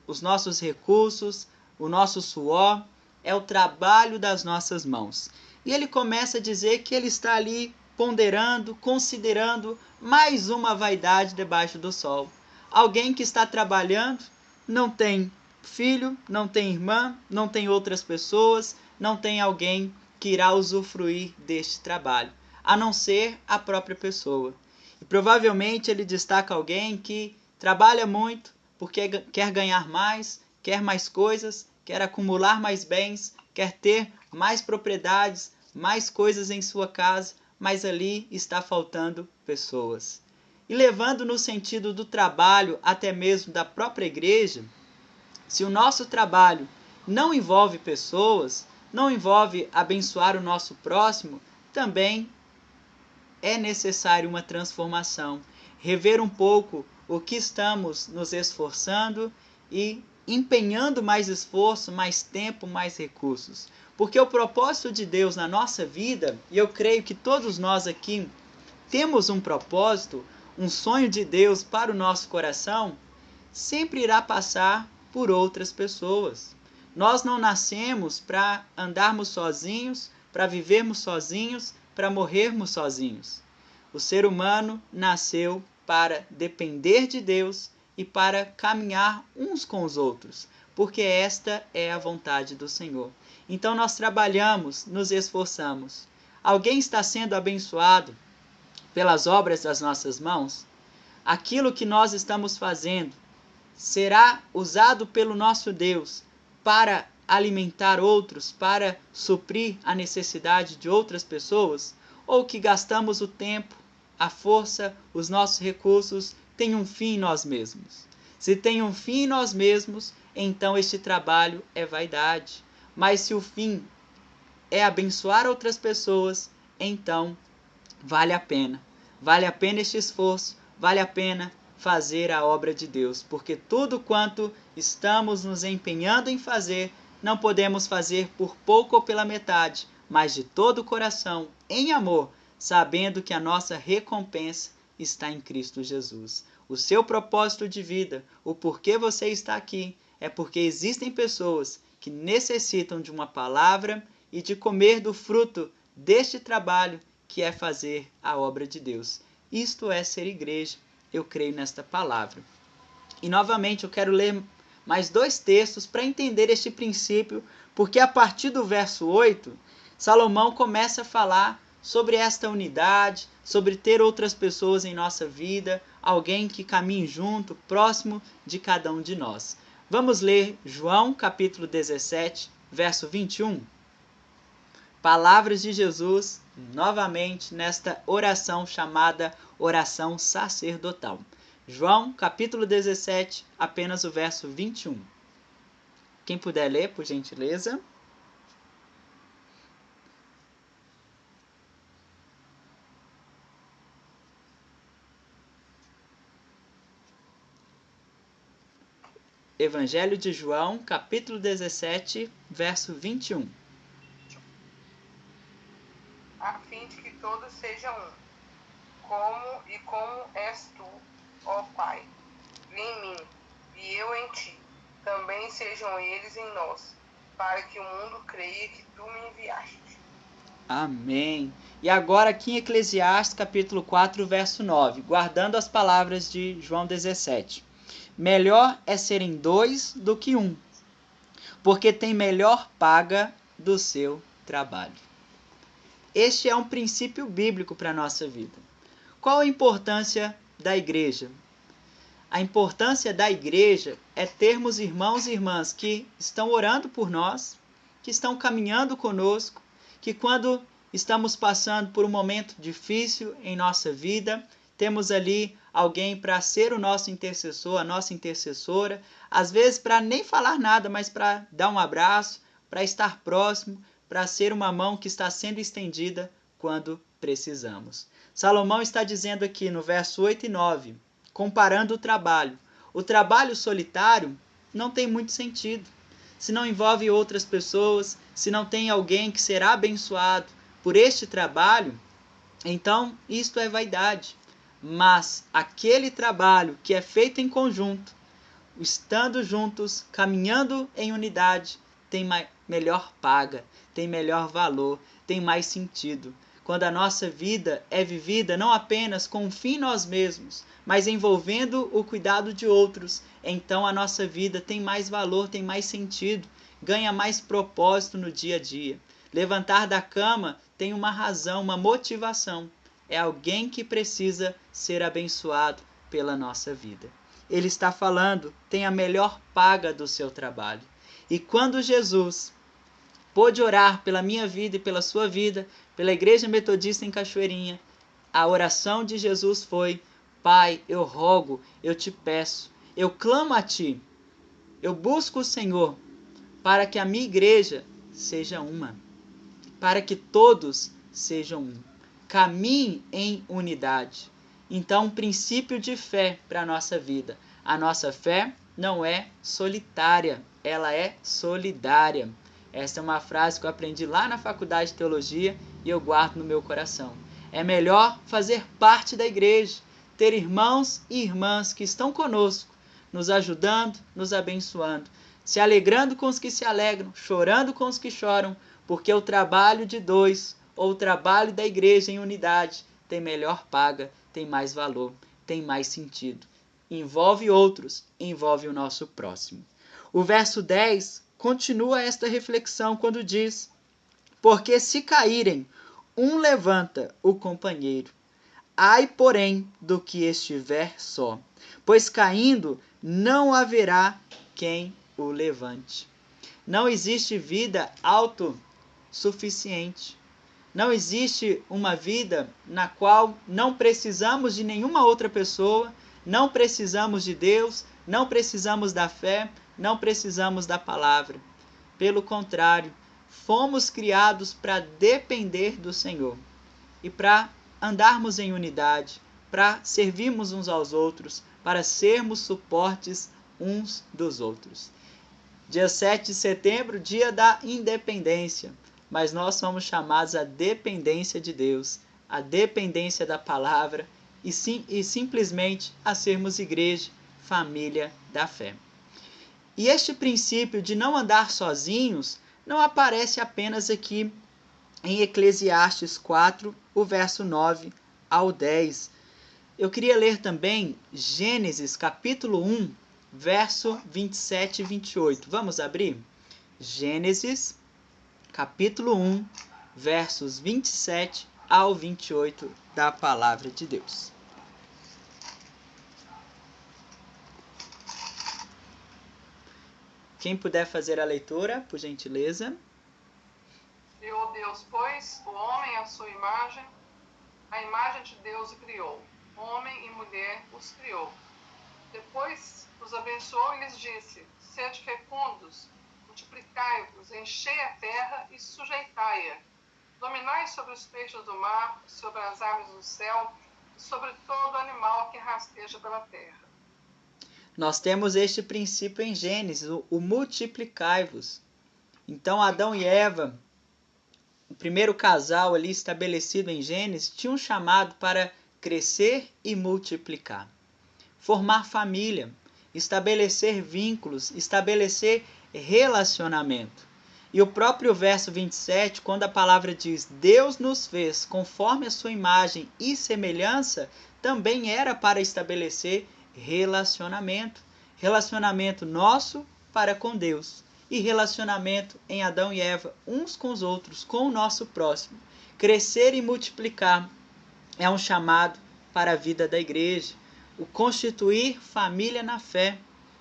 os nossos recursos, o nosso suor, é o trabalho das nossas mãos. E ele começa a dizer que ele está ali ponderando, considerando mais uma vaidade debaixo do sol. Alguém que está trabalhando, não tem filho, não tem irmã, não tem outras pessoas, não tem alguém que irá usufruir deste trabalho, a não ser a própria pessoa. E provavelmente ele destaca alguém que trabalha muito porque quer ganhar mais, quer mais coisas, quer acumular mais bens, quer ter mais propriedades, mais coisas em sua casa, mas ali está faltando pessoas. E levando no sentido do trabalho, até mesmo da própria igreja, se o nosso trabalho não envolve pessoas, não envolve abençoar o nosso próximo, também é necessário uma transformação. Rever um pouco o que estamos nos esforçando e empenhando mais esforço, mais tempo, mais recursos. Porque o propósito de Deus na nossa vida, e eu creio que todos nós aqui temos um propósito, um sonho de Deus para o nosso coração, sempre irá passar por outras pessoas. Nós não nascemos para andarmos sozinhos, para vivermos sozinhos, para morrermos sozinhos. O ser humano nasceu para depender de Deus e para caminhar uns com os outros, porque esta é a vontade do Senhor. Então nós trabalhamos, nos esforçamos. Alguém está sendo abençoado pelas obras das nossas mãos? aquilo que nós estamos fazendo será usado pelo nosso Deus para alimentar outros, para suprir a necessidade de outras pessoas? Ou que gastamos o tempo, a força, os nossos recursos tem um fim em nós mesmos? Se tem um fim em nós mesmos, então este trabalho é vaidade. Mas se o fim é abençoar outras pessoas, então vale a pena. Vale a pena este esforço, vale a pena fazer a obra de Deus, porque tudo quanto estamos nos empenhando em fazer, não podemos fazer por pouco ou pela metade, mas de todo o coração, em amor, sabendo que a nossa recompensa está em Cristo Jesus. O seu propósito de vida, o porquê você está aqui, é porque existem pessoas que necessitam de uma palavra e de comer do fruto deste trabalho que é fazer a obra de Deus. Isto é ser igreja. Eu creio nesta palavra. E novamente eu quero ler mais 2 textos para entender este princípio, porque a partir do verso 8, Salomão começa a falar sobre esta unidade, sobre ter outras pessoas em nossa vida, alguém que caminhe junto, próximo de cada um de nós. Vamos ler João capítulo 17, verso 21. Palavras de Jesus, novamente nesta oração chamada oração sacerdotal. João, capítulo 17, apenas o verso 21. Quem puder ler, por gentileza. Evangelho de João, capítulo 17, verso 21. A fim de que todos sejam um, como és tu, ó Pai, em mim, e eu em ti, também sejam eles em nós, para que o mundo creia que tu me enviaste. Amém. E agora aqui em Eclesiastes, capítulo 4, verso 9, guardando as palavras de João 17. Melhor é serem 2 do que 1, porque tem melhor paga do seu trabalho. Este é um princípio bíblico para a nossa vida. Qual a importância da igreja? A importância da igreja é termos irmãos e irmãs que estão orando por nós, que estão caminhando conosco, que quando estamos passando por um momento difícil em nossa vida, temos ali alguém para ser o nosso intercessor, a nossa intercessora, às vezes para nem falar nada, mas para dar um abraço, para estar próximo, para ser uma mão que está sendo estendida quando precisamos. Salomão está dizendo aqui no verso 8 e 9, comparando o trabalho. O trabalho solitário não tem muito sentido. Se não envolve outras pessoas, se não tem alguém que será abençoado por este trabalho, então isto é vaidade. Mas aquele trabalho que é feito em conjunto, estando juntos, caminhando em unidade, tem melhor paga, tem melhor valor, tem mais sentido. Quando a nossa vida é vivida não apenas com um fim nós mesmos, mas envolvendo o cuidado de outros, então a nossa vida tem mais valor, tem mais sentido, ganha mais propósito no dia a dia. Levantar da cama tem uma razão, uma motivação. É alguém que precisa ser abençoado pela nossa vida. Ele está falando, tem a melhor paga do seu trabalho. E quando Jesus pôde orar pela minha vida e pela sua vida, pela Igreja Metodista em Cachoeirinha, a oração de Jesus foi: Pai, eu rogo, eu te peço, eu clamo a ti, eu busco o Senhor para que a minha igreja seja uma, para que todos sejam um, caminhem em unidade. Então, um princípio de fé para a nossa vida. A nossa fé não é solitária, ela é solidária. Essa é uma frase que eu aprendi lá na faculdade de teologia e eu guardo no meu coração. É melhor fazer parte da igreja, ter irmãos e irmãs que estão conosco, nos ajudando, nos abençoando, se alegrando com os que se alegram, chorando com os que choram, porque o trabalho de 2 ou o trabalho da igreja em unidade tem melhor paga, tem mais valor, tem mais sentido. Envolve outros, envolve o nosso próximo. O verso 10 continua esta reflexão quando diz: porque se caírem, um levanta o companheiro. Ai, porém, do que estiver só, pois caindo não haverá quem o levante. Não existe vida autossuficiente. Não existe uma vida na qual não precisamos de nenhuma outra pessoa, não precisamos de Deus, não precisamos da fé, não precisamos da palavra. Pelo contrário, fomos criados para depender do Senhor e para andarmos em unidade, para servirmos uns aos outros, para sermos suportes uns dos outros. Dia 7 de setembro, dia da independência, mas nós somos chamados à dependência de Deus, à dependência da palavra e simplesmente a sermos igreja, família da fé. E este princípio de não andar sozinhos não aparece apenas aqui em Eclesiastes 4, o verso 9 ao 10. Eu queria ler também Gênesis capítulo 1, verso 27 e 28. Vamos abrir? Gênesis capítulo 1, versos 27 ao 28 da palavra de Deus. Quem puder fazer a leitura, por gentileza. Criou Deus, pois, o homem à sua imagem, a imagem de Deus o criou. Homem e mulher os criou. Depois os abençoou e lhes disse: sede fecundos, multiplicai-vos, enchei a terra e sujeitai-a. Dominai sobre os peixes do mar, sobre as aves do céu e sobre todo animal que rasteja pela terra. Nós temos este princípio em Gênesis, o multiplicai-vos. Então Adão e Eva, o primeiro casal ali estabelecido em Gênesis, tinha um chamado para crescer e multiplicar. Formar família, estabelecer vínculos, estabelecer relacionamento. E o próprio verso 27, quando a palavra diz Deus nos fez conforme a sua imagem e semelhança, também era para estabelecer relacionamento. Relacionamento nosso para com Deus e relacionamento em Adão e Eva, uns com os outros, com o nosso próximo. Crescer e multiplicar é um chamado para a vida da igreja. O constituir família na fé,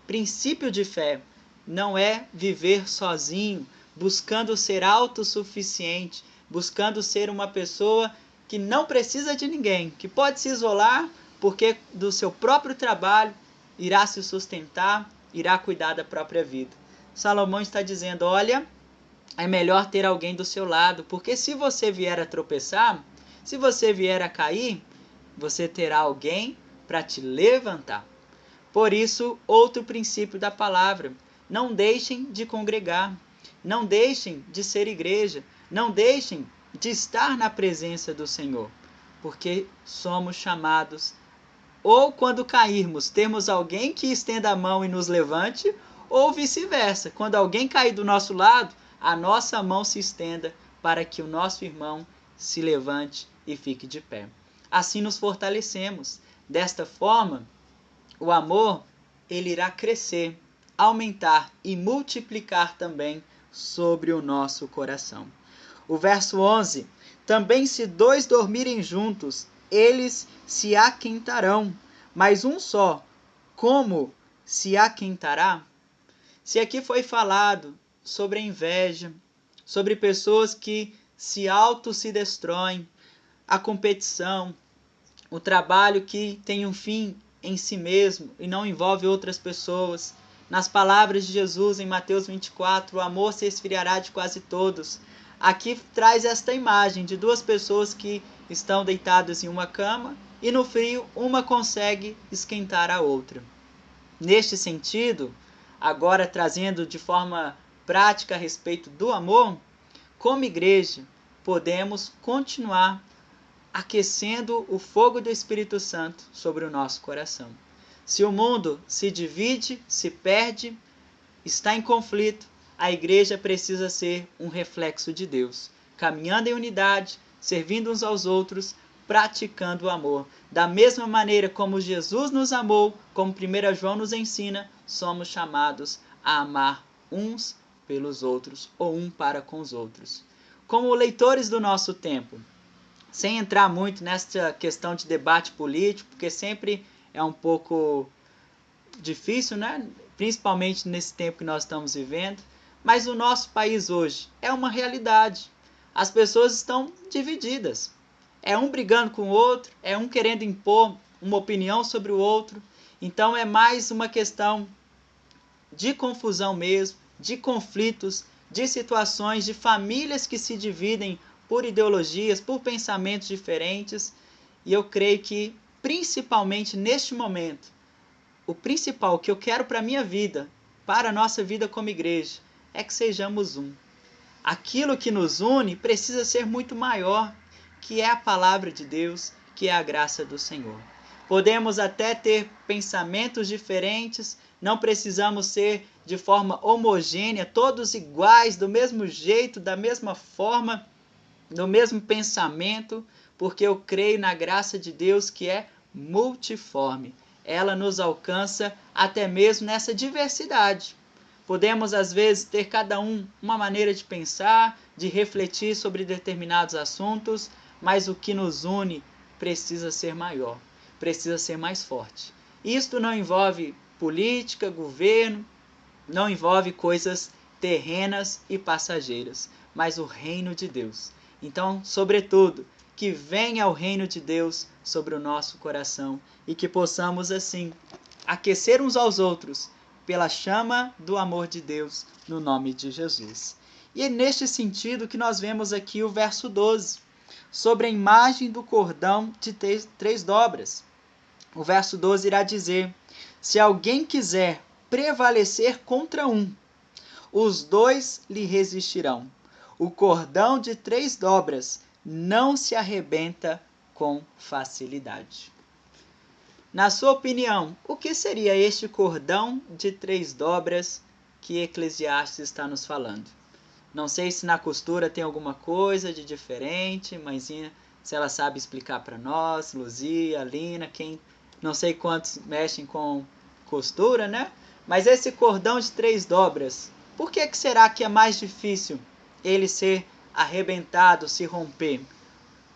princípio de fé, não é viver sozinho, buscando ser autossuficiente, buscando ser uma pessoa que não precisa de ninguém, que pode se isolar porque do seu próprio trabalho irá se sustentar, irá cuidar da própria vida. Salomão está dizendo, olha, é melhor ter alguém do seu lado, porque se você vier a tropeçar, se você vier a cair, você terá alguém para te levantar. Por isso, outro princípio da palavra, não deixem de congregar, não deixem de ser igreja, não deixem de estar na presença do Senhor, porque somos chamados, ou quando cairmos, temos alguém que estenda a mão e nos levante, ou vice-versa, quando alguém cair do nosso lado, a nossa mão se estenda para que o nosso irmão se levante e fique de pé. Assim nos fortalecemos. Desta forma, o amor ele irá crescer, aumentar e multiplicar também sobre o nosso coração. O verso 11, também se dois dormirem juntos, eles se aquentarão, mas um só, como se aquentará? Se aqui foi falado sobre a inveja, sobre pessoas que se destroem, a competição, o trabalho que tem um fim em si mesmo e não envolve outras pessoas. Nas palavras de Jesus em Mateus 24, o amor se esfriará de quase todos. Aqui traz esta imagem de duas pessoas que estão deitadas em uma cama e no frio uma consegue esquentar a outra. Neste sentido, agora trazendo de forma prática a respeito do amor, como igreja podemos continuar aquecendo o fogo do Espírito Santo sobre o nosso coração. Se o mundo se divide, se perde, está em conflito, a igreja precisa ser um reflexo de Deus, caminhando em unidade, servindo uns aos outros, praticando o amor. Da mesma maneira como Jesus nos amou, como 1 João nos ensina, somos chamados a amar uns pelos outros, ou um para com os outros. Como leitores do nosso tempo, sem entrar muito nessa questão de debate político, porque sempre é um pouco difícil, né? Principalmente nesse tempo que nós estamos vivendo. Mas o nosso país hoje é uma realidade. As pessoas estão divididas. É um brigando com o outro, é um querendo impor uma opinião sobre o outro. Então é mais uma questão de confusão mesmo, de conflitos, de situações, de famílias que se dividem por ideologias, por pensamentos diferentes. E eu creio que, principalmente neste momento, o principal que eu quero para a minha vida, para a nossa vida como igreja, é que sejamos um. Aquilo que nos une precisa ser muito maior, que é a palavra de Deus, que é a graça do Senhor. Podemos até ter pensamentos diferentes, não precisamos ser de forma homogênea, todos iguais, do mesmo jeito, da mesma forma, no mesmo pensamento, porque eu creio na graça de Deus que é multiforme. Ela nos alcança até mesmo nessa diversidade. Podemos, às vezes, ter cada um uma maneira de pensar, de refletir sobre determinados assuntos, mas o que nos une precisa ser maior, precisa ser mais forte. Isto não envolve política, governo, não envolve coisas terrenas e passageiras, mas o reino de Deus. Então, sobretudo, que venha o reino de Deus sobre o nosso coração e que possamos, assim, aquecer uns aos outros pela chama do amor de Deus, no nome de Jesus. E é neste sentido que nós vemos aqui o verso 12, sobre a imagem do cordão de três dobras. O verso 12 irá dizer: se alguém quiser prevalecer contra um, os dois lhe resistirão. O cordão de três dobras não se arrebenta com facilidade. Na sua opinião, o que seria este cordão de três dobras que Eclesiastes está nos falando? Não sei se na costura tem alguma coisa de diferente, mãezinha, se ela sabe explicar para nós, Luzia, Lina, quem, não sei quantos mexem com costura, né? Mas esse cordão de três dobras, por que será que é mais difícil ele ser arrebentado, se romper?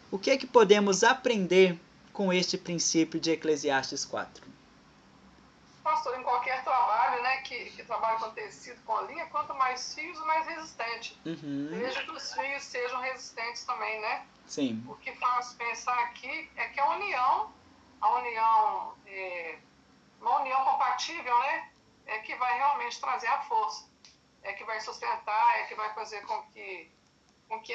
O que podemos aprender com este princípio de Eclesiastes 4? Pastor, em qualquer trabalho, né, que trabalhe com tecido, com linha, quanto mais fios, mais resistente. Desde que os fios sejam resistentes também, né? Sim. O que faz pensar aqui é que uma união compatível, né, é que vai realmente trazer a força, é que vai sustentar, é que vai fazer com que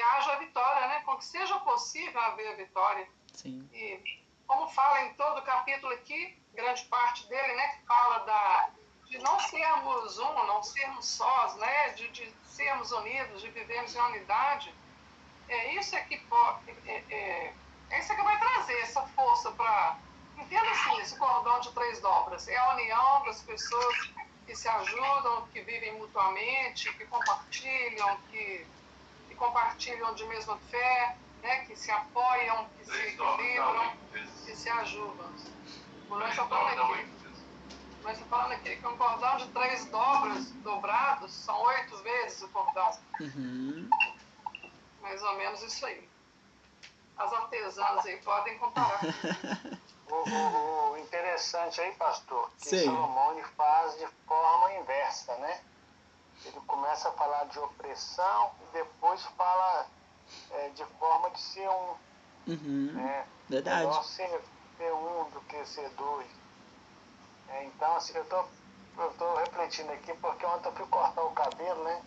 haja a vitória, né, com que seja possível haver a vitória. Sim. E como fala em todo o capítulo aqui, grande parte dele, né, que fala de não sermos não sermos sós, né, de sermos unidos, de vivermos em unidade. Isso é que vai trazer essa força para... Entenda assim, esse cordão de três dobras. É a união das pessoas que se ajudam, que vivem mutuamente, que compartilham, que compartilham de mesma fé, né, que se apoiam, que se equilibram, que se ajudam. O Luiz está falando aqui que um cordão de três dobras dobrados são 8 vezes o cordão. Mais ou menos isso aí. As artesãs aí podem comparar. O interessante aí, pastor, que Sim. Salomão faz de forma inversa, né? Ele começa a falar de opressão e depois fala de forma de ser um. Verdade. Melhor ser um do que ser dois. Então, assim, eu tô refletindo aqui porque ontem eu fui cortar o cabelo, né?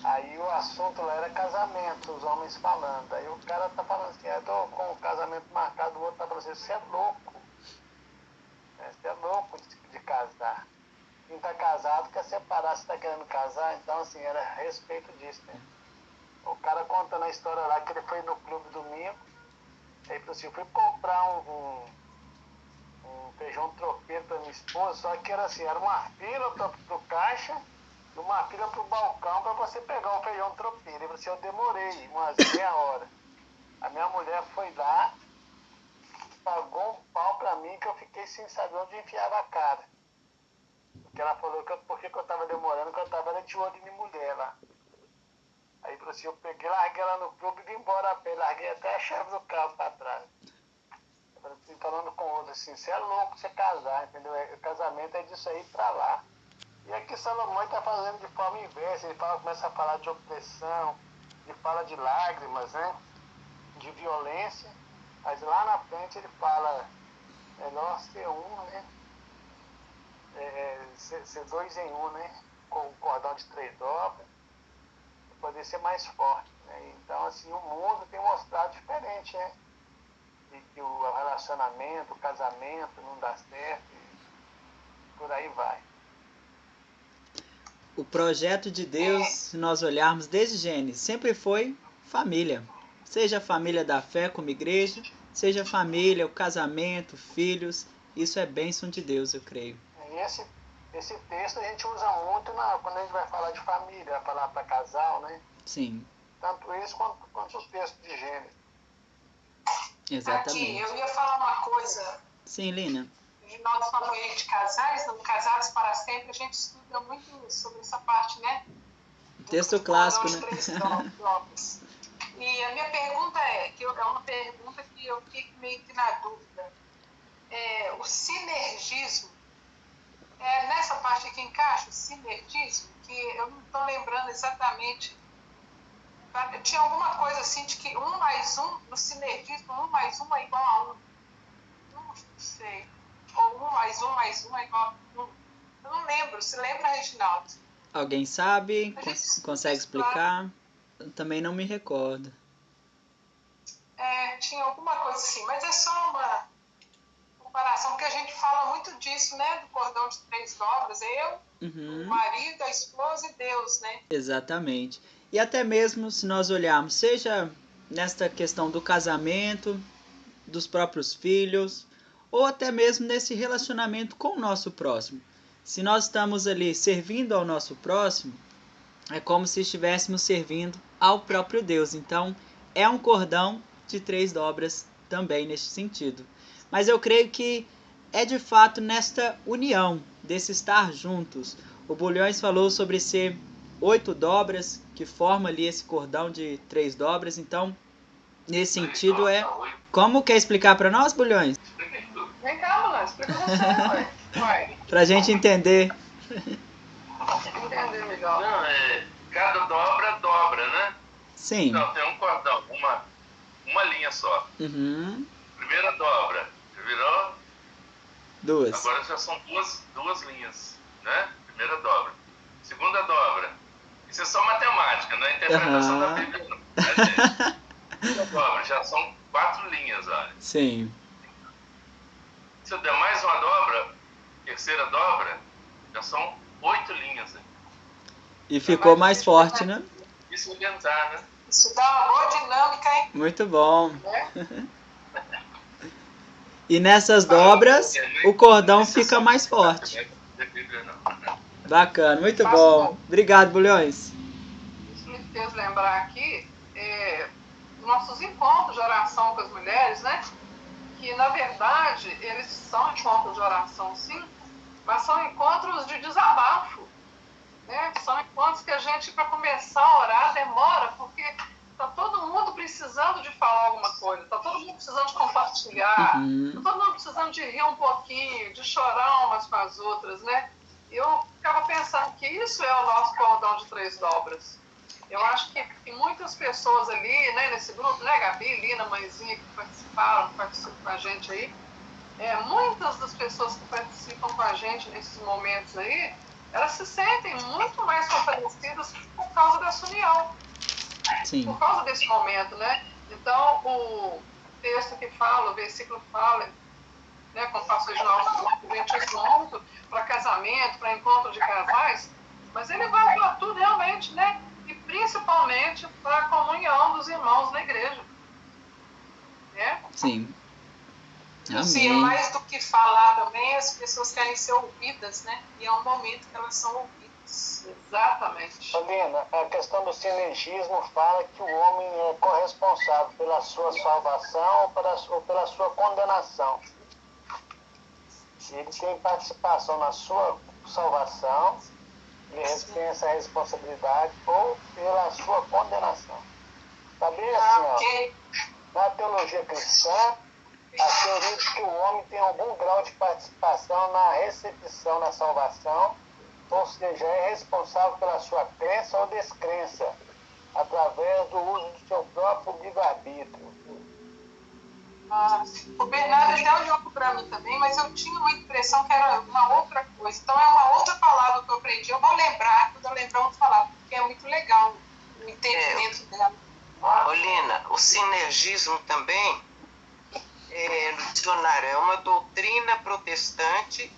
Aí o assunto lá era casamento, os homens falando. Aí o cara tá falando assim, eu tô com o casamento marcado, o outro tá falando assim, você é louco. Você é louco de casar. Quem tá casado quer separar, se tá querendo casar, então assim, era a respeito disso, né? O cara contando a história lá que ele foi no clube domingo, aí falou assim, eu fui comprar um feijão tropeiro pra minha esposa, só que era assim, era uma fila pro caixa, e uma fila pro balcão pra você pegar o feijão tropeiro. E você, eu demorei umas meia hora. A minha mulher foi lá, pagou um pau pra mim que eu fiquei sem saber onde enfiava a cara. Porque ela falou que porque eu tava demorando, que eu tava de olho em mulher lá. Aí falou assim, eu peguei, larguei ela no clube e vim embora a pé, larguei até a chave do carro pra trás. Eu falei, falando com outro assim, você é louco você casar, entendeu? O casamento é disso aí pra lá. E aqui Salomão está fazendo de forma inversa, ele começa a falar de opressão, ele fala de lágrimas, né? De violência, mas lá na frente ele fala, melhor ser um, né? Ser dois em um, né? Com um cordão de 3 dobras, para poder ser mais forte, né? Então, assim, o mundo tem mostrado diferente, né? E que o relacionamento, o casamento não dá certo, e por aí vai. O projeto de Deus, se nós olharmos desde Gênesis, sempre foi família. Seja a família da fé como igreja, seja a família, o casamento, filhos. Isso é bênção de Deus, eu creio. E esse texto a gente usa muito quando a gente vai falar de família, vai falar para casal, né? Sim. Tanto esse quanto os textos de Gênesis. Exatamente. Aqui, eu ia falar uma coisa. Sim, Lina. De nós família de casais, no Casados para Sempre, a gente estuda muito sobre essa parte, né? Texto clássico, né? E a minha pergunta é uma pergunta que eu fico meio que na dúvida. O sinergismo, nessa parte aqui encaixa o sinergismo, que eu não estou lembrando exatamente. Tinha alguma coisa assim de que 1 mais 1, no sinergismo, 1 mais 1 é igual a 1. Não sei. Ou 1 mais 1 mais 1 é igual a 1. Eu não lembro. Se lembra, Reginaldo? Alguém sabe? Consegue explicar? Eu também não me recordo. Tinha alguma coisa assim, mas é só uma comparação, porque a gente fala muito disso, né? Do cordão de 3 dobras. O marido, a esposa e Deus, né? Exatamente. E até mesmo se nós olharmos, seja nesta questão do casamento, dos próprios filhos, ou até mesmo nesse relacionamento com o nosso próximo. Se nós estamos ali servindo ao nosso próximo, é como se estivéssemos servindo ao próprio Deus. Então, é um cordão de 3 dobras também neste sentido. Mas eu creio que é de fato nesta união, desse estar juntos. O Bulhões falou sobre ser 8 dobras, que forma ali esse cordão de 3 dobras. Então, nesse sentido Como quer explicar para nós, Bulhões? Vem cá, Bulhões, explica você, vai. Pra gente entender. Entender melhor. Não, cada dobra, né? Sim. Então, tem um cordão, uma linha só. Primeira dobra, virou? 2. Agora já são duas linhas, né? Primeira dobra. Segunda dobra. Isso é só matemática, não é interpretação da Bíblia, não. Segunda dobra, já são 4 linhas, olha. Sim. Se eu der mais uma dobra, terceira dobra, já são 8 linhas. Hein? E ficou mais forte, né? Isso inventar, né? Isso dá uma boa dinâmica, hein? Muito bom. E nessas dobras, o cordão fica mais forte. Bacana, muito bom. Obrigado, Bulhões. Isso me fez lembrar aqui nossos encontros de oração com as mulheres, né? Que, na verdade, eles são encontros de oração, sim, mas são encontros de desabafo, né? São encontros que a gente, para começar a orar, demora, porque está todo mundo precisando de falar alguma coisa, está todo mundo precisando de compartilhar, está todo mundo precisando de rir um pouquinho, de chorar umas com as outras, né? Eu ficava pensando que isso é o nosso cordão de 3 dobras. Eu acho que tem muitas pessoas ali, né, nesse grupo, né, Gabi, Lina, Mãezinha, que participam com a gente aí, muitas das pessoas que participam com a gente nesses momentos aí, elas se sentem muito mais fortalecidas por causa dessa união. Sim. Por causa desse momento, né? Então, o texto que fala, o versículo fala, né, como o pastor Reginaldo falou, a gente usa muito para casamento, para encontro de casais, mas ele vai para tudo realmente, né? E principalmente para a comunhão dos irmãos na igreja. Né? Sim. Amém. Sim, mais do que falar também, as pessoas querem ser ouvidas, né? E é um momento que elas são ouvidas. Exatamente. Lina, a questão do sinergismo fala que o homem é corresponsável pela sua salvação ou pela sua condenação. Ele tem participação na sua salvação pensa a responsabilidade ou pela sua condenação. Também assim, ó, na teologia cristã, a teoria de que o homem tem algum grau de participação na recepção da salvação, ou seja, é responsável pela sua crença ou descrença, através do uso do seu próprio livre-arbítrio. O Bernardo até olhou para mim também, mas eu tinha uma impressão que era uma outra coisa. Então é uma outra palavra que eu aprendi. Eu vou lembrar, quando eu lembrar, eu vou falar, porque é muito legal o entendimento dela. Olina, o sinergismo também, no dicionário, é uma doutrina protestante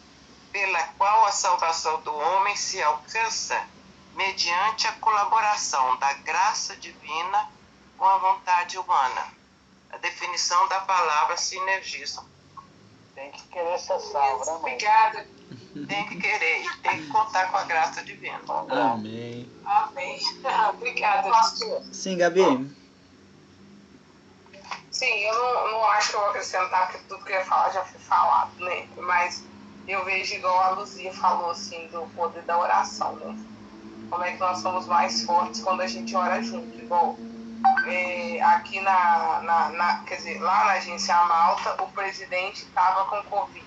pela qual a salvação do homem se alcança mediante a colaboração da graça divina com a vontade humana. A definição da palavra sinergismo. Tem que querer ser salvo, né, mãe? Obrigada. Tem que querer e tem que contar com a graça divina. Amém. Amém. Obrigada, pastor. Sim, Gabi. Sim, eu não acho que eu vou acrescentar, porque tudo que eu ia falar já foi falado, né? Mas eu vejo igual a Luzia falou, assim, do poder da oração, né? Como é que nós somos mais fortes quando a gente ora junto, igual... aqui quer dizer, lá na agência Malta, o presidente estava com Covid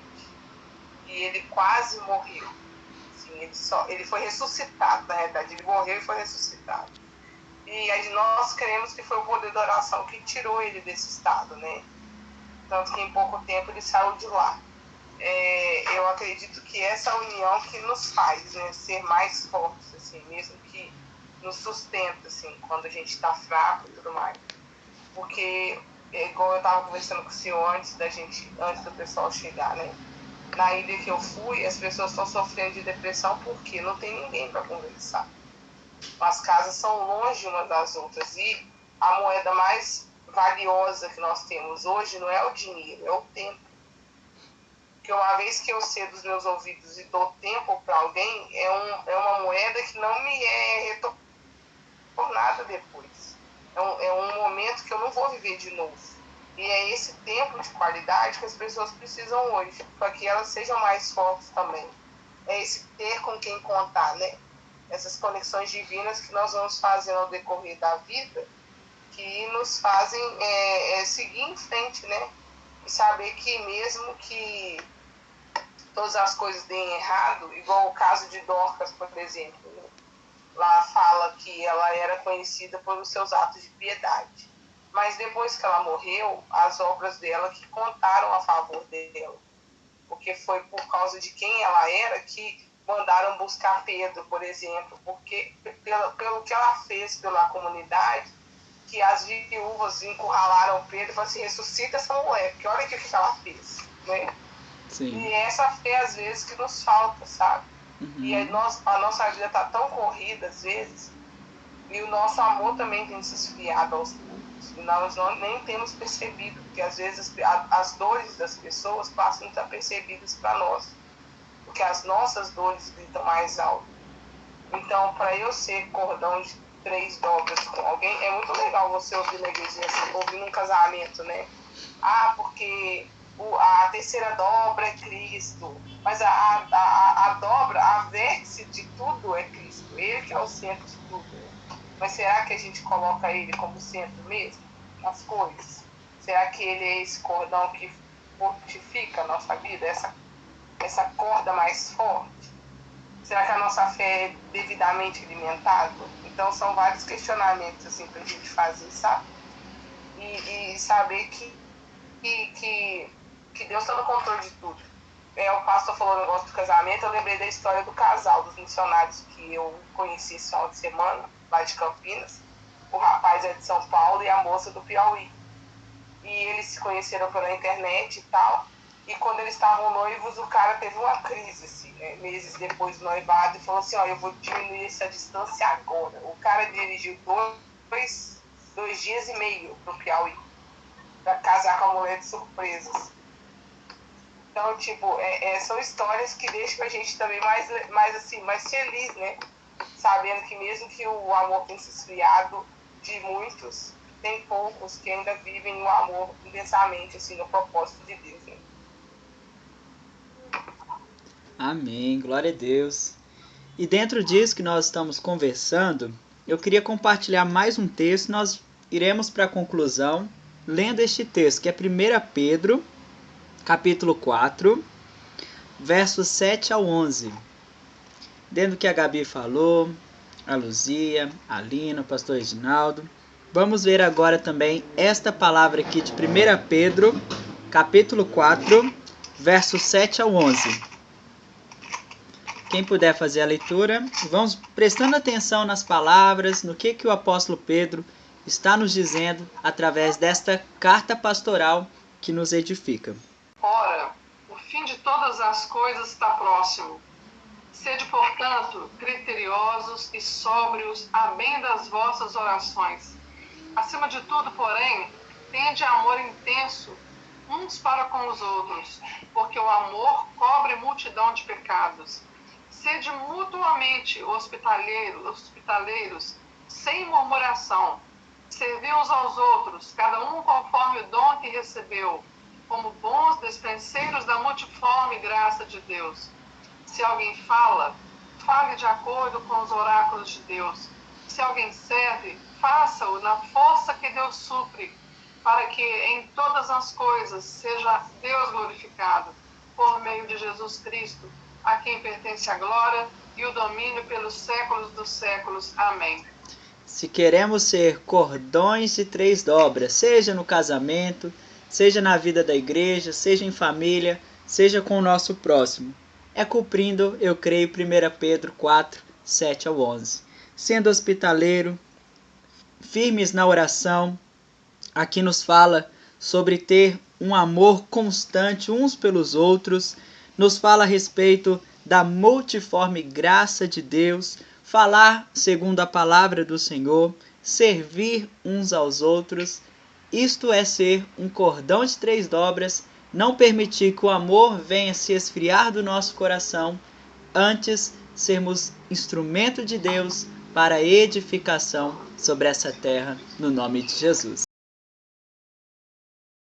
e ele quase morreu. Assim, ele foi ressuscitado, na realidade, ele morreu e foi ressuscitado. E aí nós cremos que foi o poder da oração que tirou ele desse estado, né? Tanto que em pouco tempo ele saiu de lá. Eu acredito que essa união que nos faz, né, ser mais fortes, assim, mesmo que nos sustenta, assim, quando a gente está fraco e tudo mais. Porque, igual eu estava conversando com o senhor antes do pessoal chegar, né? Na ilha que eu fui, as pessoas estão sofrendo de depressão porque não tem ninguém para conversar. As casas são longe umas das outras e a moeda mais valiosa que nós temos hoje não é o dinheiro, é o tempo. Porque uma vez que eu cedo os meus ouvidos e dou tempo para alguém, é uma moeda que não me é retornada depois. É um momento que eu não vou viver de novo. E é esse tempo de qualidade que as pessoas precisam hoje, para que elas sejam mais fortes também. É esse ter com quem contar, né? Essas conexões divinas que nós vamos fazendo ao decorrer da vida, que nos fazem seguir em frente, né? E saber que mesmo que todas as coisas deem errado, igual o caso de Dorcas, por exemplo, né? Lá fala que ela era conhecida pelos seus atos de piedade. Mas depois que ela morreu, as obras dela que contaram a favor dela. Porque foi por causa de quem ela era que mandaram buscar Pedro, por exemplo. Porque pelo que ela fez pela comunidade, que as viúvas encurralaram Pedro e falaram assim, ressuscita essa mulher, porque olha o que ela fez, né? Sim. E essa fé, às vezes, que nos falta, sabe? Uhum. E a nossa vida está tão corrida, às vezes, e o nosso amor também tem se esfriado aos poucos. E nós nem temos percebido, porque às vezes as dores das pessoas passam desapercebidas para nós, porque as nossas dores gritam mais alto. Então, para eu ser cordão de 3 dobras com alguém, é muito legal você ouvir na igreja, assim, ouvir num casamento, né? Porque a terceira dobra é Cristo, mas a dobra, a vértice de tudo é Cristo, ele que é o centro de tudo. Mas será que a gente coloca ele como centro mesmo? As coisas? Será que ele é esse cordão que fortifica a nossa vida, essa corda mais forte? Será que a nossa fé é devidamente alimentada? Então são vários questionamentos assim, para a gente fazer, sabe? E saber que Deus está no controle de tudo. O pastor falou o negócio do casamento, eu lembrei da história do casal, dos missionários que eu conheci esse final de semana, lá de Campinas. O rapaz é de São Paulo e a moça do Piauí. E eles se conheceram pela internet e tal. E quando eles estavam noivos, o cara teve uma crise, assim, né, meses depois do noivado, e falou assim, eu vou diminuir essa distância agora. O cara dirigiu 2 dias e meio pro Piauí, para casar com a mulher de surpresas. Então, são histórias que deixam a gente também mais feliz, né? Sabendo que mesmo que o amor tenha se esfriado de muitos, tem poucos que ainda vivem o amor intensamente, assim, no propósito de Deus, né? Amém, glória a Deus. E dentro disso que nós estamos conversando, eu queria compartilhar mais um texto. Nós iremos para a conclusão lendo este texto, que é 1 Pedro, capítulo 4, versos 7 ao 11. Dentro do que a Gabi falou, a Luzia, a Lina, o pastor Reginaldo, vamos ver agora também esta palavra aqui de 1 Pedro, capítulo 4, versos 7 ao 11. Quem puder fazer a leitura, vamos prestando atenção nas palavras, no que o apóstolo Pedro está nos dizendo através desta carta pastoral que nos edifica. Ora, o fim de todas as coisas está próximo. Sede, portanto, criteriosos e sóbrios a bem das vossas orações. Acima de tudo, porém, tende amor intenso uns para com os outros, porque o amor cobre multidão de pecados. Sede mutuamente hospitaleiros, sem murmuração. Servi uns aos outros, cada um conforme o dom que recebeu, como bons despenseiros da multiforme graça de Deus. Se alguém fala, fale de acordo com os oráculos de Deus. Se alguém serve, faça-o na força que Deus supre, para que em todas as coisas seja Deus glorificado, por meio de Jesus Cristo, a quem pertence a glória e o domínio pelos séculos dos séculos. Amém. Se queremos ser cordões de 3 dobras, seja no casamento, seja na vida da igreja, seja em família, seja com o nosso próximo, é cumprindo, eu creio, 1 Pedro 4, 7 ao 11. Sendo hospitaleiro, firmes na oração, aqui nos fala sobre ter um amor constante uns pelos outros, nos fala a respeito da multiforme graça de Deus, falar segundo a palavra do Senhor, servir uns aos outros. Isto é ser um cordão de 3 dobras, não permitir que o amor venha se esfriar do nosso coração, antes sermos instrumento de Deus para a edificação sobre essa terra, no nome de Jesus.